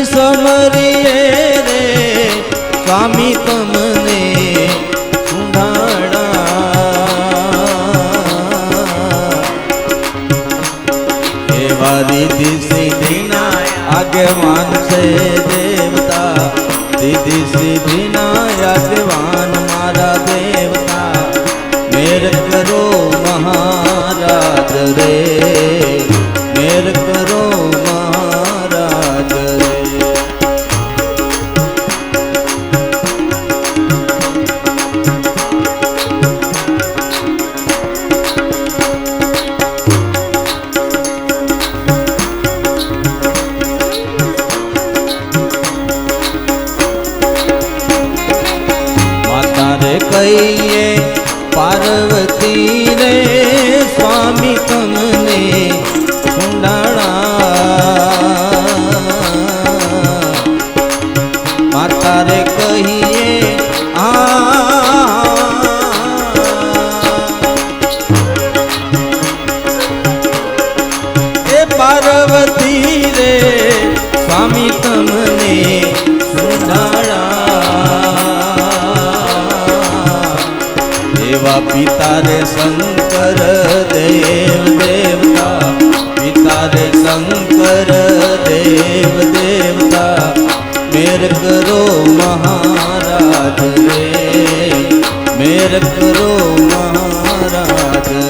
સમરીએ રે સ્વામી તમને એવા રીતિ સિદ્ધિના આગેવાન છે દેવતા, રીતિ સિદ્ધિના આગેવાન મારા દેવતા, મેર કરો મહારાજ રે, મેર કરો મહારાજ રે. કહીએ પાર્વતી રે સ્વામી તમને સુંડાળા, માતા રે કહીએ એ પાર્વતી રે સ્વામી તમને સુંડાળા. એવા પિતા રે શંકર દેવ દેવતા, પિતા રે શંકર દેવ દેવતા, મેર કરો મહારાજ રે, મેર કરો મહારાજ રે.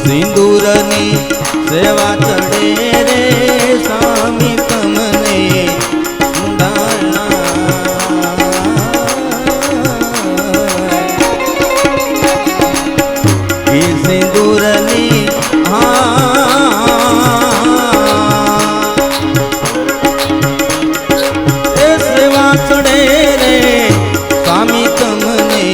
સિંદૂરની સેવા ચડે રે સ્વામી તમને સિંદૂરની એ સેવા ચડે રે સ્વામી તમને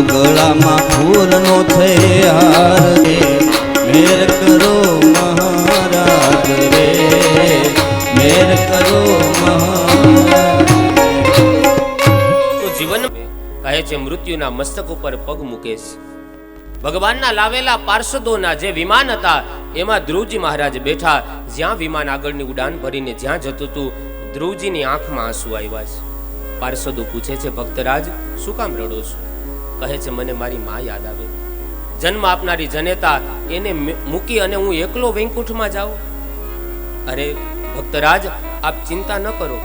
ગળામાં ફૂલનો છે હાર રે, મેર કરો મહારાજ રે, મેર કરો મહારાજ. તો જીવન કહે છે મૃત્યુના મસ્તક ઉપર પગ મૂકે છે. ભગવાનના લાવેલા પાર્ષદોના જે વિમાન હતા એમાં ધ્રુવજી મહારાજ બેઠા. જ્યાં વિમાન આગળની ઉડાન ભરીને જ્યાં જતું હતું ધ્રુવજીની આંખમાં આંસુ આવ્યા છે. પાર્ષદો પૂછે છે ભક્તરાજ શું કામ રડો છો? કહે છે મને મારી માં યાદ આવે. જન્મ આપનારી જનેતા એને મૂકી અને હું એકલો વૈકુંઠમાં જાઉં? અરે ભક્તરાજ આપ ચિંતા ન કરો,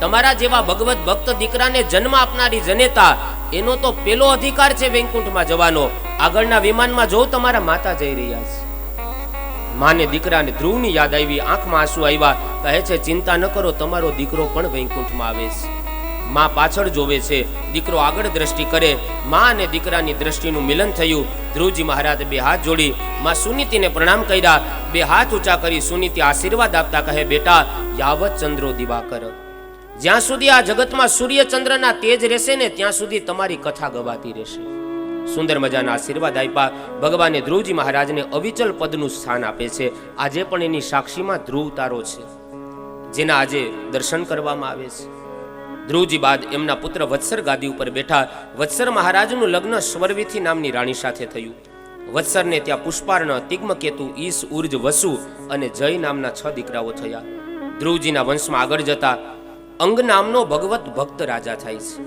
તમારા જેવા ભગવત ભક્ત દીકરાને જન્મ આપનારી જનેતા એનો તો પેલો અધિકાર છે વૈકુંઠમાં જવાનો. આગળના વિમાનમાં જો તમારા માતા જઈ રહ્યા છે. માને દીકરાને ધ્રુવની યાદ આવી, આંખમાં આંસુ આવ્યા. કહે છે ચિંતા ન કરો, તમારો દીકરો પણ વૈકુંઠમાં આવે છે. માં પાછળ જોવે છે, દીકરો આગળ દ્રષ્ટિ કરે. માં અને દીકરાની દ્રષ્ટિનું મિલન થયું. ધ્રુવજી મહારાજે બે હાથ જોડી માં સુનીતિને પ્રણામ કર્યા. બે હાથ ઊંચા કરી સુનીતિ આશીર્વાદ આપતા કહે બેટા યાવત ચંદ્રો દિવાકર, જ્યાં સુધી આ જગતમાં સૂર્ય ચંદ્રના તેજ રહેશે ને ત્યાં સુધી તમારી કથા ગવાતી રહેશે. સુંદર મજાના આશીર્વાદ આપ્યા. ભગવાને ધ્રુવજી મહારાજને અવિચલ પદનું સ્થાન આપે છે. આજે પણ એની સાક્ષીમાં ધ્રુવ તારો છે જેના આજે દર્શન કરવામાં આવે છે. ધ્રુવજી બાદ એમના પુત્ર વત્સર ગાદી ઉપર બેઠા. વત્સર મહારાજનું લગ્ન સ્વરવીથી નામની રાણી સાથે થયું. વત્સરને ત્યાં પુષ્પાર્ણ, તિગ્મકેતુ, ઈશ, ઉર્જ, વસુ અને જય નામના 6 દીકરાઓ થયા. ધ્રુવજીના વંશમાં આગળ જતા અંગ નામનો ભગવત ભક્ત રાજા થાય છે.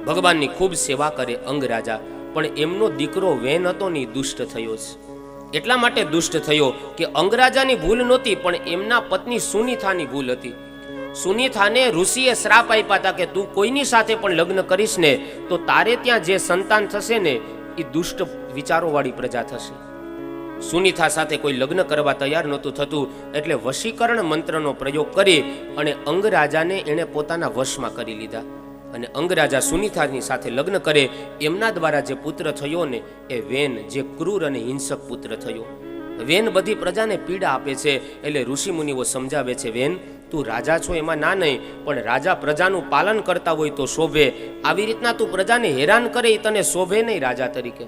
ભગવાનની ખૂબ સેવા કરે અંગ રાજા, પણ એમનો દીકરો વેન હતો ને દુષ્ટ થયો છે. એટલા માટે દુષ્ટ થયો કે અંગરાજાની ભૂલ નહોતી, પણ એમના પત્ની સુનીથાની ભૂલ હતી. સુનીથાને ઋષિએ શ્રાપ આપ્યા હતા કે તું કોઈની સાથે પણ લગ્ન કરીશ ને તો તારે ત્યાં જે સંતાન થશે ને એ દુષ્ટ વિચારોવાળી પ્રજા થશે. સુનીથા સાથે કોઈ લગ્ન કરવા તૈયાર નહોતું થતું, એટલે વશીકરણ મંત્રનો પ્રયોગ કરી અને અંગરાજાને એણે પોતાના વશમાં કરી લીધા. અને અંગરાજા સુનીતાની સાથે લગ્ન કરે. એમના દ્વારા જે પુત્ર થયો ને એ વેન, જે ક્રૂર અને હિંસક પુત્ર થયો. વેન બધી પ્રજાને પીડા આપે છે. એટલે ઋષિ મુનિઓ સમજાવે છે, વેન તું રાજા છો એમાં ના નહીં, પણ રાજા પ્રજાનું પાલન કરતા હોય તો શોભે. આવી રીતના તું પ્રજાને હેરાન કરે એ તને શોભે નહીં રાજા તરીકે.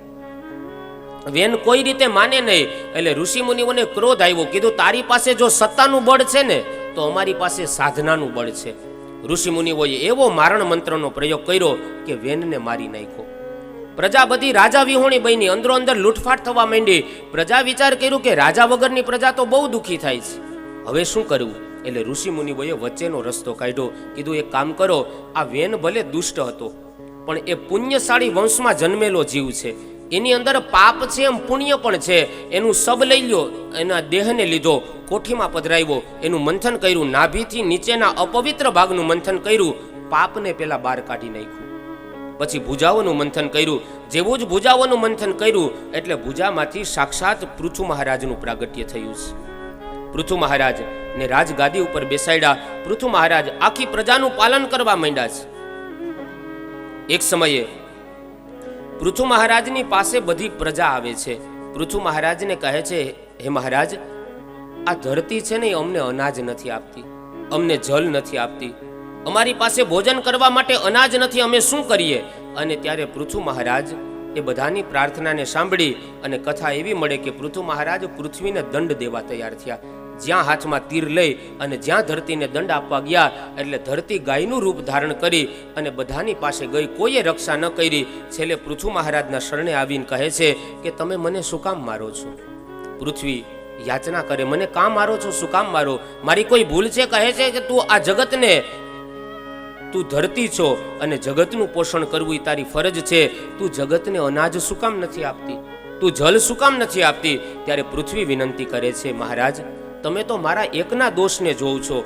વેન કોઈ રીતે માને નહીં. એટલે ઋષિ મુનિઓને ક્રોધ આવ્યો. કીધું તારી પાસે જો સત્તાનું બળ છે ને તો અમારી પાસે સાધનાનું બળ છે. ઋષિ મુનિઓએ એવો મારણ મંત્રનો પ્રયોગ કર્યો કે વેનને મારી નાખ્યો. પ્રજા બધી રાજા વિહોણી બની, અંદરો અંદર લૂંટફાટ થવા માંડી. પ્રજા વિચાર કર્યું કે રાજા વગરની પ્રજા તો બહુ દુઃખી થાય છે, હવે શું કરવું? એટલે ઋષિ મુનિઓએ વચ્ચેનો રસ્તો કાઢ્યો. કીધું એક કામ કરો, આ વેન ભલે દુષ્ટ હતો પણ એ પુણ્યશાળી વંશમાં જન્મેલો જીવ છે, એની અંદર પાપ છે એમ પુણ્ય પણ છે. એનું સબ લઈ લ્યો, એના દેહને લીધો, કોઠીમાં પધરાવ્યો, એનું મંથન કર્યું, નાભીથી નીચેના અપવિત્ર ભાગનું મંથન કર્યું, પાપને પેલા બહાર કાઢી નાખ્યું. પછી ભુજાઓનું મંથન કર્યું. જેવું જ ભુજાઓનું મંથન કર્યું એટલે ભુજામાંથી સાક્ષાત પૃથુ મહારાજનું પ્રાગટ્ય થયું છે. પૃથુ મહારાજ ને રાજગાદી ઉપર બેસાડ્યા. પૃથુ મહારાજ આખી પ્રજાનું પાલન કરવા માંડ્યા છે. એક સમયે પૃથુ મહારાજની પાસે બધી પ્રજા આવે છે. પૃથુ મહારાજને કહે છે, હે મહારાજ, આ ધરતી છે ને એ અમને અનાજ નથી આપતી, અમને જલ નથી આપતી, અમારી પાસે ભોજન કરવા માટે અનાજ નથી, અમે શું કરીએ? અને ત્યારે પૃથુ મહારાજ એ બધાની પ્રાર્થનાને સાંભળી અને કથા એવી મળે કે પૃથુ મહારાજ પૃથ્વીને દંડ દેવા તૈયાર થયા. જ્યાં હાથમાં તીર લઈ અને જ્યાં ધરતીને દંડ આપવા ગયા એટલે ધરતી ગાયનું રૂપ ધારણ કરી અને બધાની પાસે ગઈ, કોઈએ રક્ષા ન કરી. છેલ્લે પૃથુ મહારાજના શરણે આવીને કહે છે કે તમે મને શું કામ મારો છો? પૃથ્વી યાચના કરે, મને કામ મારો છો, શું કામ મારો? મારી કોઈ ભૂલ છે? કહે છે કે તું આ જગતને, તું ધરતી છો અને જગતનું પોષણ કરવું એ તારી ફરજ છે, તું જગતને અનાજ શું કામ નથી આપતી? તું જલ શું કામ નથી આપતી? ત્યારે પૃથ્વી વિનંતી કરે છે, મહારાજ તમે તો મારા એકના દોષને જોવ છો.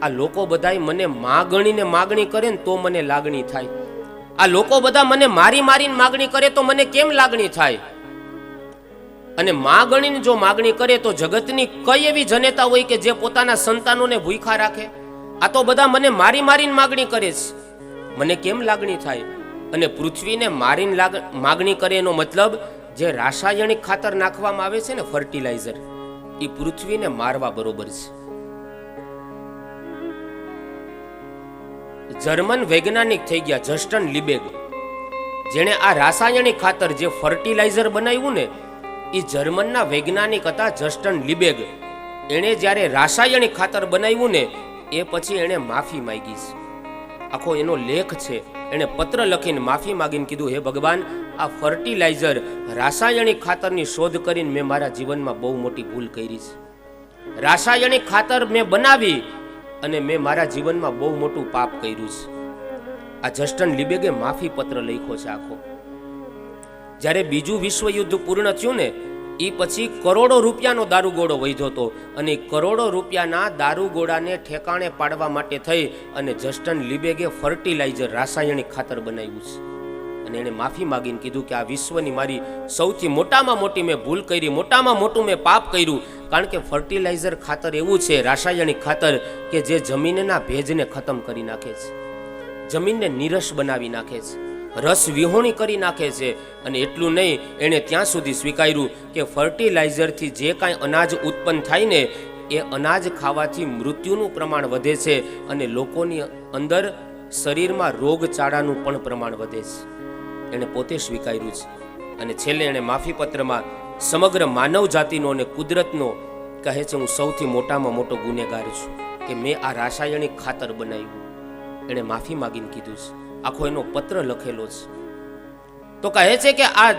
આ લોકો બધાય મને માં ગણીને માગણી કરે ને તો મને લાગણી થાય. આ લોકો બધા મને મારી મારીને માગણી કરે તો મને કેમ લાગણી થાય? અને માં ગણીને જો માગણી કરે તો જગતની કઈ એવી જનેતા હોય કે જે પોતાના સંતાનોને ભૂખ્યા રાખે? આ તો બધા મને મારી મારીને માગણી કરે છે, મને કેમ લાગણી થાય? અને પૃથ્વીને મારીને માગણી કરે એનો મતલબ જે રાસાયણિક ખાતર નાખવામાં આવે છે ને, ફર્ટિલાઇઝર, એ પૃથ્વીને મારવા બરોબર છે. જર્મન વૈજ્ઞાનિક થઈ ગયા જસ્ટન લિબેગ, જેણે આ રાસાયણિક ખાતર જે ફર્ટિલાઇઝર બનાવ્યું ને, એ જર્મનના વૈજ્ઞાનિક હતા જસ્ટન લિબેગ. એણે જ્યારે રાસાયણિક ખાતર બનાવ્યું ને એ પછી એણે માફી માંગી છે. આખો એનો લેખ છે. એણે પત્ર લખીને માફી માંગીને કીધું, હે ભગવાન, આ ફર્ટિલાઇઝર રાસાયણિક ખાતરની શોધ કરીને મેં મારા જીવનમાં બહુ મોટી ભૂલ કરી છે. રાસાયણિક ખાતર મેં બનાવી અને મેં મારા જીવનમાં બહુ મોટું પાપ કર્યું છે. આ જસ્ટન લિબેગે માફી પત્ર લખ્યો છે આખો. જ્યારે બીજું વિશ્વ યુદ્ધ પૂર્ણ થયું ને એ પછી કરોડો રૂપિયાનો દારૂગોળો વધ્યો હતો અને કરોડો રૂપિયાના દારૂગોળાને ઠેકાણે પાડવા માટે થઈ અને જસ્ટન લિબેગે ફર્ટિલાઇઝર રાસાયણિક ખાતર બનાવ્યું છે. અને એણે માફી માંગીને કીધું કે આ વિશ્વની મારી સૌથી મોટામાં મોટી મેં ભૂલ કરી, મોટામાં મોટું મેં પાપ કર્યું. કારણ કે ફર્ટિલાઇઝર ખાતર એવું છે, રાસાયણિક ખાતર, કે જે જમીનના ભેજને ખતમ કરી નાખે છે, જમીનને નીરસ બનાવી નાખે છે, રસ વિહોણી કરી નાખે છે. અને એટલું નહીં, એણે ત્યાં સુધી સ્વીકાર્યું કે ફર્ટિલાઇઝરથી જે કાંઈ અનાજ ઉત્પન્ન થાય ને એ અનાજ ખાવાથી મૃત્યુનું પ્રમાણ વધે છે અને લોકોની અંદર શરીરમાં રોગચાળાનું પણ પ્રમાણ વધે છે. એણે પોતે સ્વીકાર્યું છે. અને છેલ્લે એણે માફી પત્રમાં સમગ્ર માનવ જાતિનો અને કુદરતનો કહે છે, હું સૌથી મોટામાં મોટો ગુનેગાર છું કે મેં આ રાસાયણિક ખાતર બનાવ્યું. એણે માફી માંગીને કીધું છે. આખો એનો પત્ર લખેલો છે. તો કહે છે કે આ,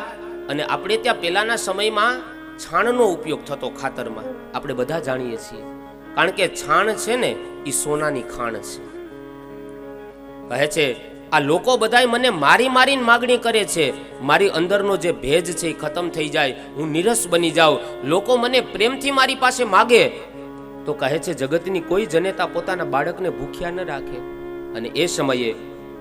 અને આપણે ત્યાં પહેલાના સમયમાં છાણનો ઉપયોગ થતો ખાતરમાં, આપણે બધા જાણીએ છીએ. કારણ કે છાણ છે ને એ સોનાની ખાણ છે. કહે છે આ લોકો બધાય મને મારી મારીને માગણી કરે છે, મારી અંદરનો જે ભેજ છે એ ખતમ થઈ જાય, હું નીરસ બની જાઉં, લોકો મને પ્રેમથી મારી પાસે માગે. તો કહે છે જગતની કોઈ જનેતા પોતાના બાળકને ભૂખ્યા ન રાખે. અને એ સમયે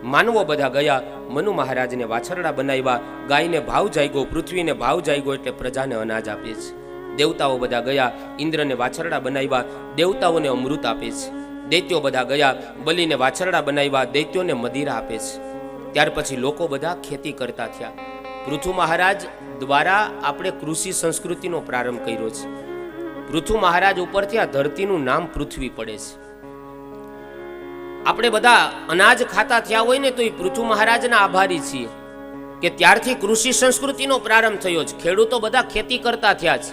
માનવો બધા ગયા, મનુ મહારાજને વાછરડા બનાવ્યા, ગાયને ભાવ જાગ્યો, પૃથ્વીને ભાવ જાગ્યો એટલે પ્રજાને અનાજ આપે છે. દેવતાઓ બધા ગયા, ઇન્દ્રને વાછરડા બનાવ્યા, દેવતાઓને અમૃત આપે છે. દૈત્યો બધા ગયા, બલીને વાછરડા બનાવ્યા, દૈત્યોને મદિરા આપે છે. ત્યાર પછી લોકો બધા ખેતી કરતા થયા. પૃથુ મહારાજ દ્વારા આપણે કૃષિ સંસ્કૃતિનો પ્રારંભ કર્યો છે. પૃથુ મહારાજ ઉપરથી આ ધરતીનું નામ પૃથ્વી પડે છે. આપણે બધા અનાજ ખાતા થયા હોય ને તો એ પૃથુ મહારાજના આભારી છીએ કે ત્યારથી કૃષિ સંસ્કૃતિનો પ્રારંભ થયો છે. ખેડૂતો બધા ખેતી કરતા થયા છે.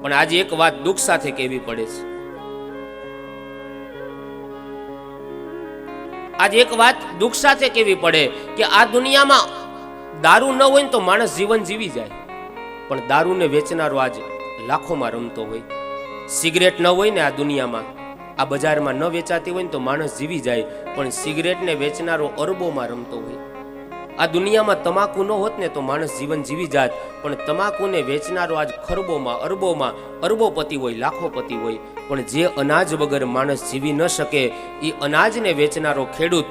પણ આજે એક વાત દુઃખ સાથે કહેવી પડે છે. આજે એક વાત દુઃખ સાથે કહેવી પડે કે આ દુનિયામાં દારૂ ન હોય ને તો માણસ જીવન જીવી જાય, પણ દારૂને વેચનારો આજ લાખોમાં રમતો હોય. સિગરેટ ન હોય ને આ દુનિયામાં, આ બજારમાં ન વેચાતી હોય ને તો માણસ જીવી જાય, પણ સિગરેટને વેચનારો અરબોમાં રમતો હોય. આ દુનિયામાં તમાકુ ન હોત ને તો માણસ જીવન જીવી જાત, પણ તમાકુને વેચનારો આજ ખરબોમાં અરબોમાં અરબોપતિ હોય, લાખોપતિ હોય. પણ જે અનાજ વગર માણસ જીવી ન શકે એ અનાજને વેચનારો ખેડૂત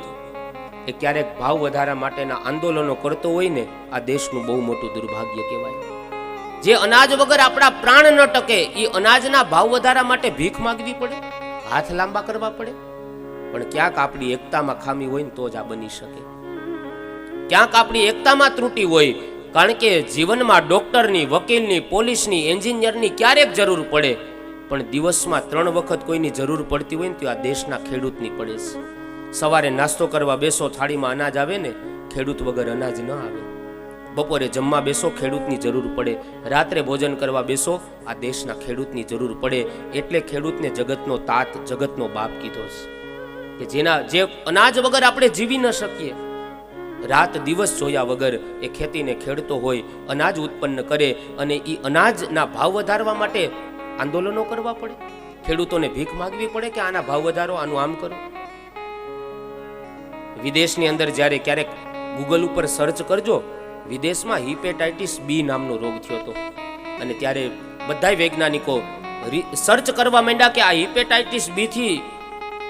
એ ક્યારેક ભાવ વધારા માટેના આંદોલનો કરતો હોય ને, આ દેશનું બહુ મોટું દુર્ભાગ્ય કહેવાય. જે અનાજ વગર આપણા પ્રાણ ન ટકે એ અનાજના ભાવ વધારા માટે ભીખ માંગવી પડે, હાથ લાંબા કરવા પડે. પણ ક્યાંક આપણી એકતામાં ખામી હોય ને તો જ આ બની શકે. ક્યાંક આપણી એકતામાં ત્રુટી હોય. કારણ કે જીવનમાં ડોક્ટરની, વકીલની, પોલીસની, એન્જિનિયરની ક્યારેક જરૂર પડે, પણ દિવસમાં 3 વખત કોઈની જરૂર પડતી હોય ને તો આ દેશના ખેડૂતની પડે છે. સવારે નાસ્તો કરવા બેસો, થાળીમાં અનાજ આવે ને, ખેડૂત વગર અનાજ ન આવે. બપોરે જમવા બેસો, ખેડૂતની જરૂર પડે. રાત્રે ભોજન કરવા બેસો, આ દેશના ખેડૂતની જરૂર પડે. એટલે ખેડૂતને જગતનો તાત, જગતનો બાપ કીધો છે કે જે અનાજ વગર આપણે જીવી ન શકીએ. રાત દિવસ જોયા વગર એ ખેતીને ખેડતો હોય, અનાજ ઉત્પન્ન કરે, અને એ અનાજના ભાવ વધારવા માટે આંદોલનો કરવા પડે. ખેડૂતોને ભીખ માંગવી પડે કે આના ભાવ વધારો, આનું આમ કરો. વિદેશની અંદર જ્યારે ક્યારેક ગૂગલ ઉપર સર્ચ કરજો, વિદેશમાં હિપેટાઇટિસ બી નામનો રોગ થયો હતો. અને ત્યારે બધાય વૈજ્ઞાનિકો સર્ચ કરવા માંડ્યા કે આ હિપેટાઇટિસ બી થી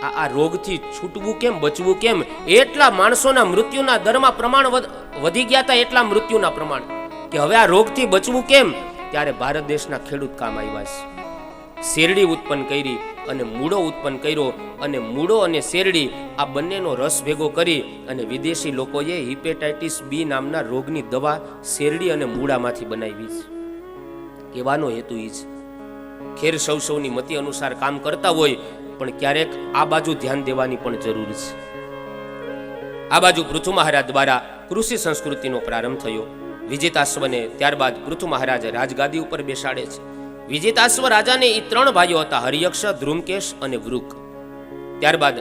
આ રોગથી છૂટવું કેમ, બચવું કેમ. એટલા માણસોના મૃત્યુના દરમાં પ્રમાણ વધી ગયા હતા, એટલા મૃત્યુના પ્રમાણ કે હવે આ રોગથી બચવું કેમ. ત્યારે ભારત દેશના ખેડૂત કામ આવ્યા છે. શેરડી ઉત્પન્ન કરી અને મૂળો ઉત્પન્ન કર્યો, અને મૂળો અને શેરડી આ બંનેનો રસ ભેગો કરી અને વિદેશી લોકોએ હિપેટાઇટિસ બી નામના રોગની દવા શેરડી અને મૂળામાંથી બનાવી છે. કહેવાનો હેતુ એ છે, ખેર સૌની મતિ અનુસાર કામ કરતા હોય, પણ ક્યારેક આ બાજુ ધ્યાન દેવાની પણ જરૂર છે. આ બાજુ પૃથુ મહારાજ દ્વારા કૃષિ સંસ્કૃતિનો પ્રારંભ થયો. વિજેતાશ્વને ત્યારબાદ પૃથુ મહારાજ રાજગાદી ઉપર બેસાડે છે. વિજેતાશ્વ રાજાને એ 3 ભાઈઓ હતા, હરિયક્ષ, ધ્રુમકેશ અને વૃક. ત્યારબાદ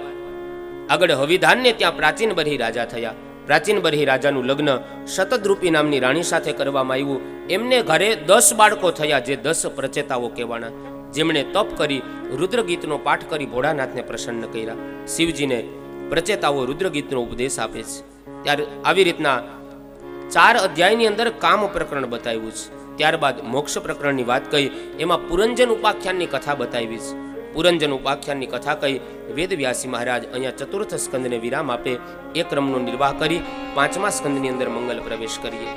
આગળ હવિધાનને ત્યાં પ્રાચીન બરહી રાજા થયા. પ્રાચીન બરહી રાજાનું લગ્ન શતદ્રુપી નામની રાણી સાથે કરવામાં આવ્યું. એમને ઘરે 10 બાળકો થયા, જે 10 પ્રચેતાઓ કહેવાના, જેમણે તપ કરી રુદ્રગીતનો પાઠ કરી ભોળાનાથને પ્રસન્ન કર્યા. શિવજીને પ્રચેતાઓ રુદ્રગીતનો ઉપદેશ આપે છે. ત્યારે આવી રીતના 4 અધ્યાયની અંદર કામ પ્રકરણ બતાવ્યું છે. ત્યારબાદ મોક્ષ પ્રકરણની વાત કહી, એમાં પુરંજન ઉપાખ્યાનની કથા બતાવી છે. પુરંજન ઉપાખ્યાનની કથા કહી વેદવ્યાસી મહારાજ અહીંયા 4થ સ્કંદને વિરામ આપે. એ ક્રમનો નિર્વાહ કરી 5મા સ્કંદની અંદર મંગલ પ્રવેશ કરીએ.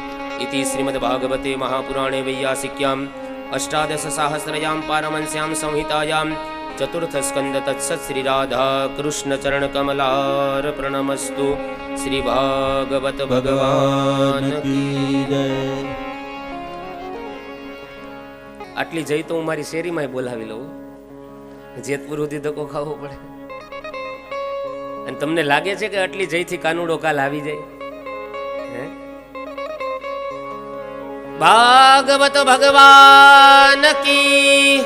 ઇતિ શ્રીમદ ભાગવતે મહાપુરાણે વૈયાસિક્યામ અષ્ટાદશસહસ્રયામ પારમંસ્યામ સંહિતાયામ 4th સ્કંદ તત્સત શ્રી રાધા કૃષ્ણ ચરણ કમલાર્પણમસ્તુ. શ્રી ભાગવત ભગવાન કી જય. આટલી જઈ તો હું મારી શેરીમાં બોલાવી લઉં. જેતપુર સુધી ધક્કો ખાવો પડે. અને તમને લાગે છે કે આટલી જઈથી કાનુડો કાલ આવી જાય? ભાગવત ભગવાન કી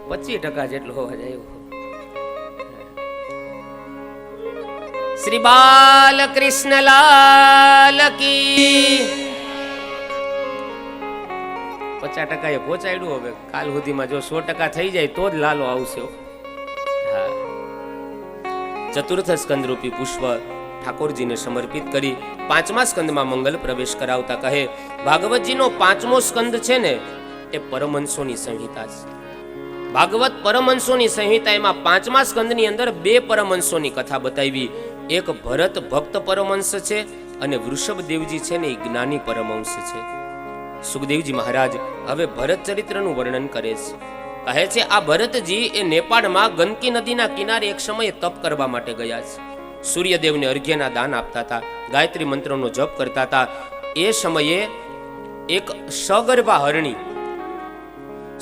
25% જેટલો હોવા જાય. શ્રી બાલકૃષ્ણ લાલ કી 50% એ પહોંચાડ્યું. હવે કાલ સુધીમાં જો 100% થઈ જાય તો જ લાલો આવશે. હા, 4th સ્કંદ રૂપી પુષ્પ ઠાકોરજીને સમર્પિત કરી 5મા સ્કંદમાં મંગલ પ્રવેશ કરાવતા કહે, ભાગવતજીનો 5મો સ્કંદ છે ને એ પરમહંસોની સંહિતા છે. ભાગવત પરમહંસોની સંહિતા, એમાં 5મા સ્કંદની અંદર 2 પરમહંસોની કથા બતાવી. એક ભરત ભક્ત પરમહંસ છે અને વૃષભદેવજી છે ને એ જ્ઞાની પરમહંસ છે. સુખદેવજી મહારાજ હવે ભરત ચરિત્રનું વર્ણન કરે છે. કહે છે આ ભરતજી એ નેપાળમાં ગંદકી નદીના કિનારે એક સમયે તપ કરવા માટે ગયા છે. સૂર્યદેવને અર્ઘ્યના દાન આપતા હતા, ગાયત્રી મંત્રનો જપ કરતા હતા. એ સમયે એક સગર્ભા હરણી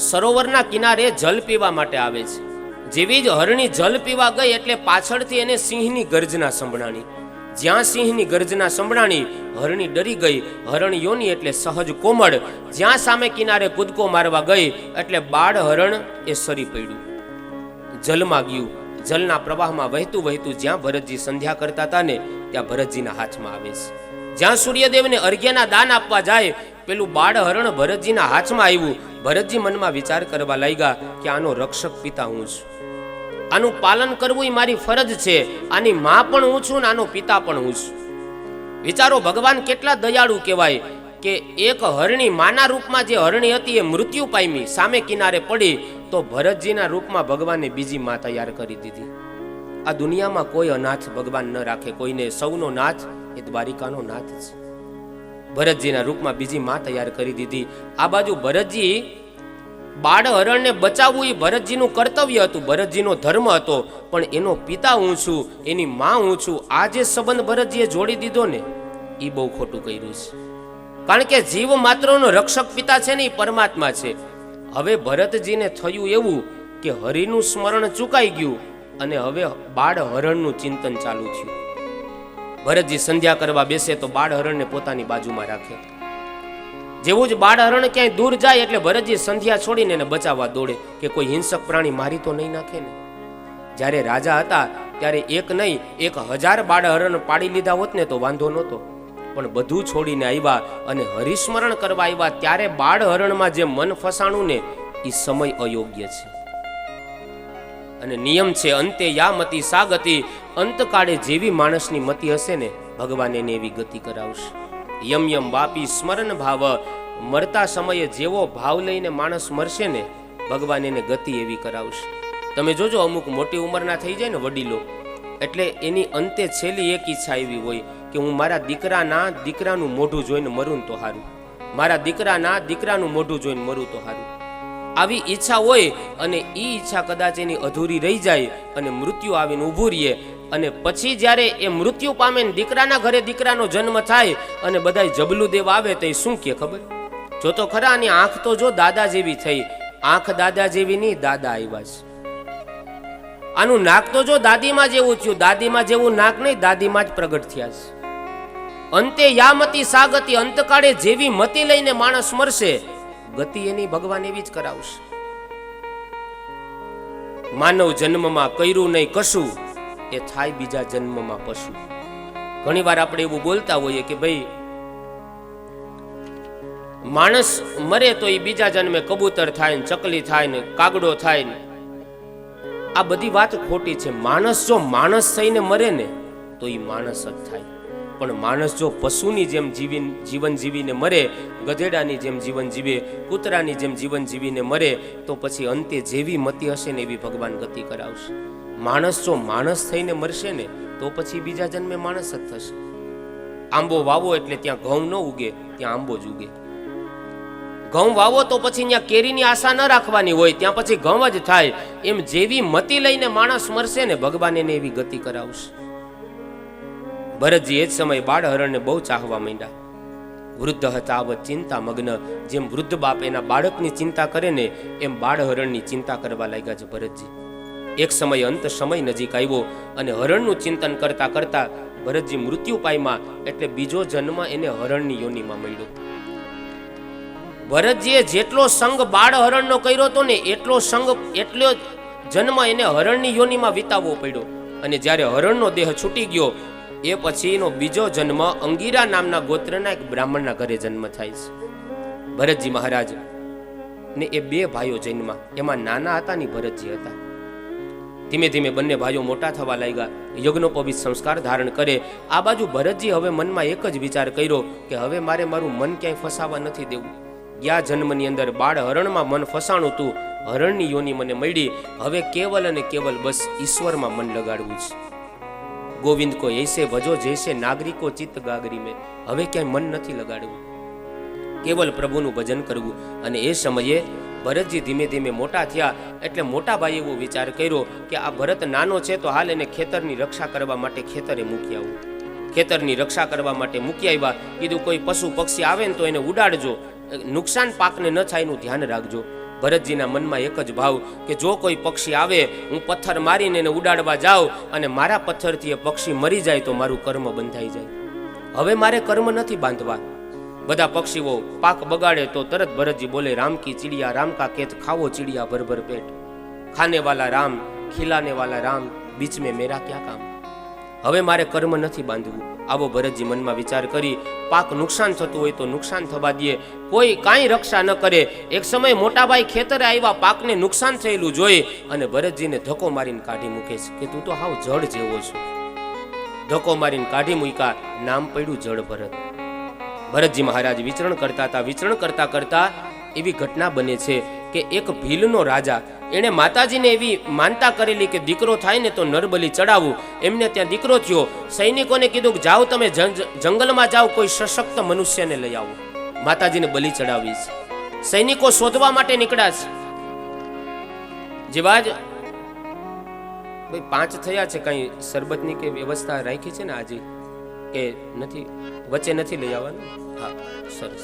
સરોવરના કિનારે જલ પીવા માટે આવે છે. જેવી જ હરણી જલ પીવા ગઈ એટલે પાછળથી એને સિંહની ગર્જના સંભળાણી. જ્યાં સિંહની ગર્જના સંભળાણી, હરણી ડરી ગઈ. હરણ યોની એટલે સહજ કોમળ, જ્યાં સામે કિનારે કૂદકો મારવા ગઈ એટલે બાળ હરણ એ સરી પડ્યું, જલમાં ગયું. જલના પ્રવાહમાં વહેતું વહેતું જ્યાં ભરતજી સંધ્યા કરતા હતા ને ત્યાં ભરતજીના હાથમાં આવે છે. જ્યાં સૂર્યદેવને અર્ઘ્યના દાન આપવા જાય, પેલું બાળ હરણ ભરતજીના હાથમાં આવ્યું. ભરતજી મનમાં વિચાર કરવા લાગ્યા કે આનો રક્ષક પિતા હું છું, આનું પાલન કરવું એ મારી ફરજ છે. આની માં પણ હું છું ને આનો પિતા પણ હું છું. વિચારો ભગવાન કેટલા દયાળુ કહેવાય કે એક હરણી માના રૂપમાં જે હરણી હતી એ મૃત્યુ પામી, સામે કિનારે પડી, તો ભરતજીના રૂપમાં ભગવાને બીજી માં તૈયાર કરી દીધી. આ દુનિયામાં કોઈ અનાથ ભગવાન ન રાખે, કોઈને સૌનો નાથ એ દ્વારિકાનો નાથ છે. ભરતજીના રૂપમાં બીજી માં તૈયાર કરી દીધી. આ બાજુ ભરતજી બાળ હરણને બચાવવું એ ભરતજીનું કર્તવ્ય હતું, ભરતજીનો ધર્મ હતો. પણ એનો પિતા હું છું, એની માં હું છું, આ જે સંબંધ ભરતજીએ જોડી દીધો ને એ બહુ ખોટું કર્યું છે. કારણ કે જીવ માત્રનો રક્ષક પિતા છે ને એ પરમાત્મા છે. હવે ભરતજીને થયું એવું કે હરિનું સ્મરણ ચૂકાઈ ગયું અને હવે બાળ હરણનું ચિંતન ચાલુ થયું. ભરતજી સંધ્યા કરવા બેસે તો બાળ હરણને પોતાની બાજુમાં રાખે. જેવું જ બાળ હરણ ક્યાંય દૂર જાય એટલે ભરતજી સંધ્યા છોડીને એને બચાવવા દોડે કે કોઈ હિંસક પ્રાણી મારી તો નહીં નાખે ને. જ્યારે રાજા હતા ત્યારે એક નહીં 1000 બાળ હરણ પાડી લીધા હોત ને તો વાંધો નહોતો, પણ બધું છોડીને આવ્યા અને હરિસ્મરણ કરવા આવ્યા ત્યારે બાળ હરણમાં જે મન ફસાણું ને એ સમય અયોગ્ય છે. અને નિયમ છે અંતે યા મતિ સા ગતિ, અંતકાળે જેવી માણસની મતિ હશે ને ભગવાન એને એવી ગતિ કરાવશે. યમ યમ વાપી સ્મરણ ભાવ, મરતા સમયે જેવો ભાવ લઈને માણસ મરશે ને ભગવાન એને ગતિ એવી કરાવશે. તમે જોજો અમુક મોટી ઉંમરના થઈ જાય ને વડીલો, એટલે એની અંતે છેલ્લી એક ઈચ્છા એવી હોય કે હું મારા દીકરાનું મોઢું જોઈને મરું તો સારું, મારા દીકરાનું મોઢું જોઈને મરું તો સારું. આવી ઈચ્છા હોય અને એ ઈચ્છા કદાચ એની અધૂરી રહી જાય અને મૃત્યુ આવીને ઊભું રહીએ અને પછી જ્યારે એ મૃત્યુ પામે ને દીકરાના ઘરે દીકરાનો જન્મ થાય અને બધાય જબલું દેવા આવે તો એ શું કે ખબર? જો તો ખરા આની આંખ તો જો દાદા જેવી થઈ, આંખ દાદા જેવી નહીં, દાદા આવ્યા છે. આનું નાક તો જો દાદીમાં જેવું થયું, દાદીમાં જેવું નાક નહીં, દાદીમાં જ પ્રગટ થયા છે. અંતે યા મતિ સા ગતિ, અંતકાળે જેવી મતિ લઈને માણસ મરશે ગતિ એની ભગવાન એવી જ કરાવશે. માનવ જન્મમાં કર્યું નહીં કશું, એ થાય બીજા જન્મમાં પશુ. ઘણી વાર આપણે એવું બોલતા હોઈએ કે ભાઈ માણસ મરે તો એ બીજા જન્મે કબૂતર થાય ને, ચકલી થાય ને, કાગડો થાય ને. આ બધી વાત ખોટી છે. માણસ જો માણસ થઈને મરે ને તો એ માણસ જ થાય, પણ માણસ જો પશુની જેમ જીવન જીવીને મરે, ગધેડાની જેમ જીવન જીવે, કૂતરાની જેમ જીવન જીવીને મરે તો પછી અંતે જેવી મતિ હશે ને એવી ભગવાન ગતિ કરાવશે. માણસ જો માણસ થઈને મરશે ને તો પછી બીજા જન્મે માણસ જ થશે. આંબો વાવો એટલે ત્યાં ઘઉં ન ઉગે, ત્યાં આંબો જ ઉગે. ઘઉં વાવો તો પછી ત્યાં કેરીની આશા ન રાખવાની હોય, ત્યાં પછી ઘઉં જ થાય. એમ જેવી મતિ લઈને માણસ મરશે ને ભગવાન એને એવી ગતિ કરાવશે. ભરતજી એ જ સમય બાળ હરણને બહુ ચાહવા માંડ્યા. વૃદ્ધ હતા આવત ચિંતા મગ્ન, જેમ વૃદ્ધ બાપ એના બાળકની ચિંતા કરે ને એમ બાળ હરણની ચિંતા કરવા લાગ્યા છે ભરતજી. એક સમય અંત સમય નજીક આવ્યો અને હરણનું ચિંતન કરતા કરતા ભરતજી મૃત્યુ પામ્યા એટલે બીજો જન્મ એને હરણની યોનિમાં મળ્યો. ભરતજીએ જેટલો સંગ બાળ હરણનો કર્યો હતો ને એટલો જન્મ એને હરણની યોનિમાં વિતાવવો પડ્યો. અને જ્યારે હરણનો દેહ છૂટી ગયો એ પછીનો બીજો જન્મ અંગીરા નામના ગોત્રના એક બ્રાહ્મણના ઘરે જન્મ થાય છે. ભરતજી મહારાજ ને એ 2 ભાઈઓ જન્મ્યા, એમાં નાના હતા ને ભરતજી હતા. ધીમે ધીમે બંને ભાઈઓ મોટા થવા લાગ્યા, યજ્ઞોપવિત સંસ્કાર ધારણ કરે. આ બાજુ ભરતજી હવે મનમાં એક જ વિચાર કર્યો કે હવે મારે મારું મન ક્યાંય ફસાવા નથી દેવું. ગયા જન્મની અંદર બાળ હરણમાં મન ફસાણું હતું, હરણની યોની મને મળી, હવે કેવલ અને કેવલ બસ ઈશ્વરમાં મન લગાડવું છે. ગોવિંદ કો એસે ભજો જૈસે નાગરિકો ચિત્ત ગાગરી મેં, હવે ક્યાંય મન નથી લગાડવું, કેવલ પ્રભુનું ભજન કરવું. અને એ સમયે ભરતજી ધીમે ધીમે મોટા થયા એટલે મોટા ભાઈએ એવો વિચાર કર્યો કે આ ભરત નાનો છે તો હાલ એને ખેતરની રક્ષા કરવા માટે ખેતરે મૂકી આવું. ખેતરની રક્ષા કરવા માટે મૂકી આવ્યા. કીધું કોઈ પશુ પક્ષી આવે ને તો એને ઉડાડજો, નુકસાન પાકને ન થાય એનું ધ્યાન રાખજો. ભરતજીના મનમાં એક જ ભાવ કે જો કોઈ પક્ષી આવે, હું પથ્થર મારીને એને ઉડાડવા જાઉં અને મારા પથ્થરથી એ પક્ષી મરી જાય તો મારું કર્મ બંધાઈ જાય. હવે મારે કર્મ નથી બાંધવા. બધા પક્ષીઓ પાક બગાડે તો તરત ભરતજી બોલે, રામ કી ચિડિયા રામ કા ખેત, ખાવો ચિડિયા ભર ભર પેટ, ખાને વાલા રામ ખિલાને વાલા રામ, બીચ મેં મેરા ક્યાં કામ. હવે મારે કર્મ નથી બાંધવું. આવો ભરતજી મનમાં વિચાર કરી પાક નુકસાન થતું હોય તો નુકસાન થવા દે, કોઈ કાંઈ રક્ષા ન કરે. એક સમય મોટાભાઈ ખેતરે આવ્યા, પાકને નુકસાન થયેલું જોઈ અને ભરતજીને ધક્કો મારીને કાઢી મૂકે છે કે તું તો હાવ જળ જેવો છો. ધક્કો મારીને કાઢી મૂક્યા, નામ પડ્યું જળ ભરત. ભરતજી મહારાજ વિચરણ કરતા હતા. વિચરણ કરતા કરતા એવી ઘટના બને છે કે એક ભીલનો રાજા, એણે માતાજીને એવી માનતા કરેલી કે દીકરો થાય ને તો નરબલી ચડાવવું. એમને ત્યાં દીકરો થયો. સૈનિકોને કીધું કે જાઓ તમે જંગલમાં જાઓ, કોઈ સશક્ત મનુષ્યને લઈ આવો, માતાજીને બલિ ચડાવી છે. સૈનિકો શોધવા માટે નીકળ્યા છે. જેવા જ ભાઈ 5 થયા છે, કઈ શરબતની કે વ્યવસ્થા રાખી છે ને આજે કે નથી? વચ્ચે નથી લઈ આવવાનું? હા, સરસ.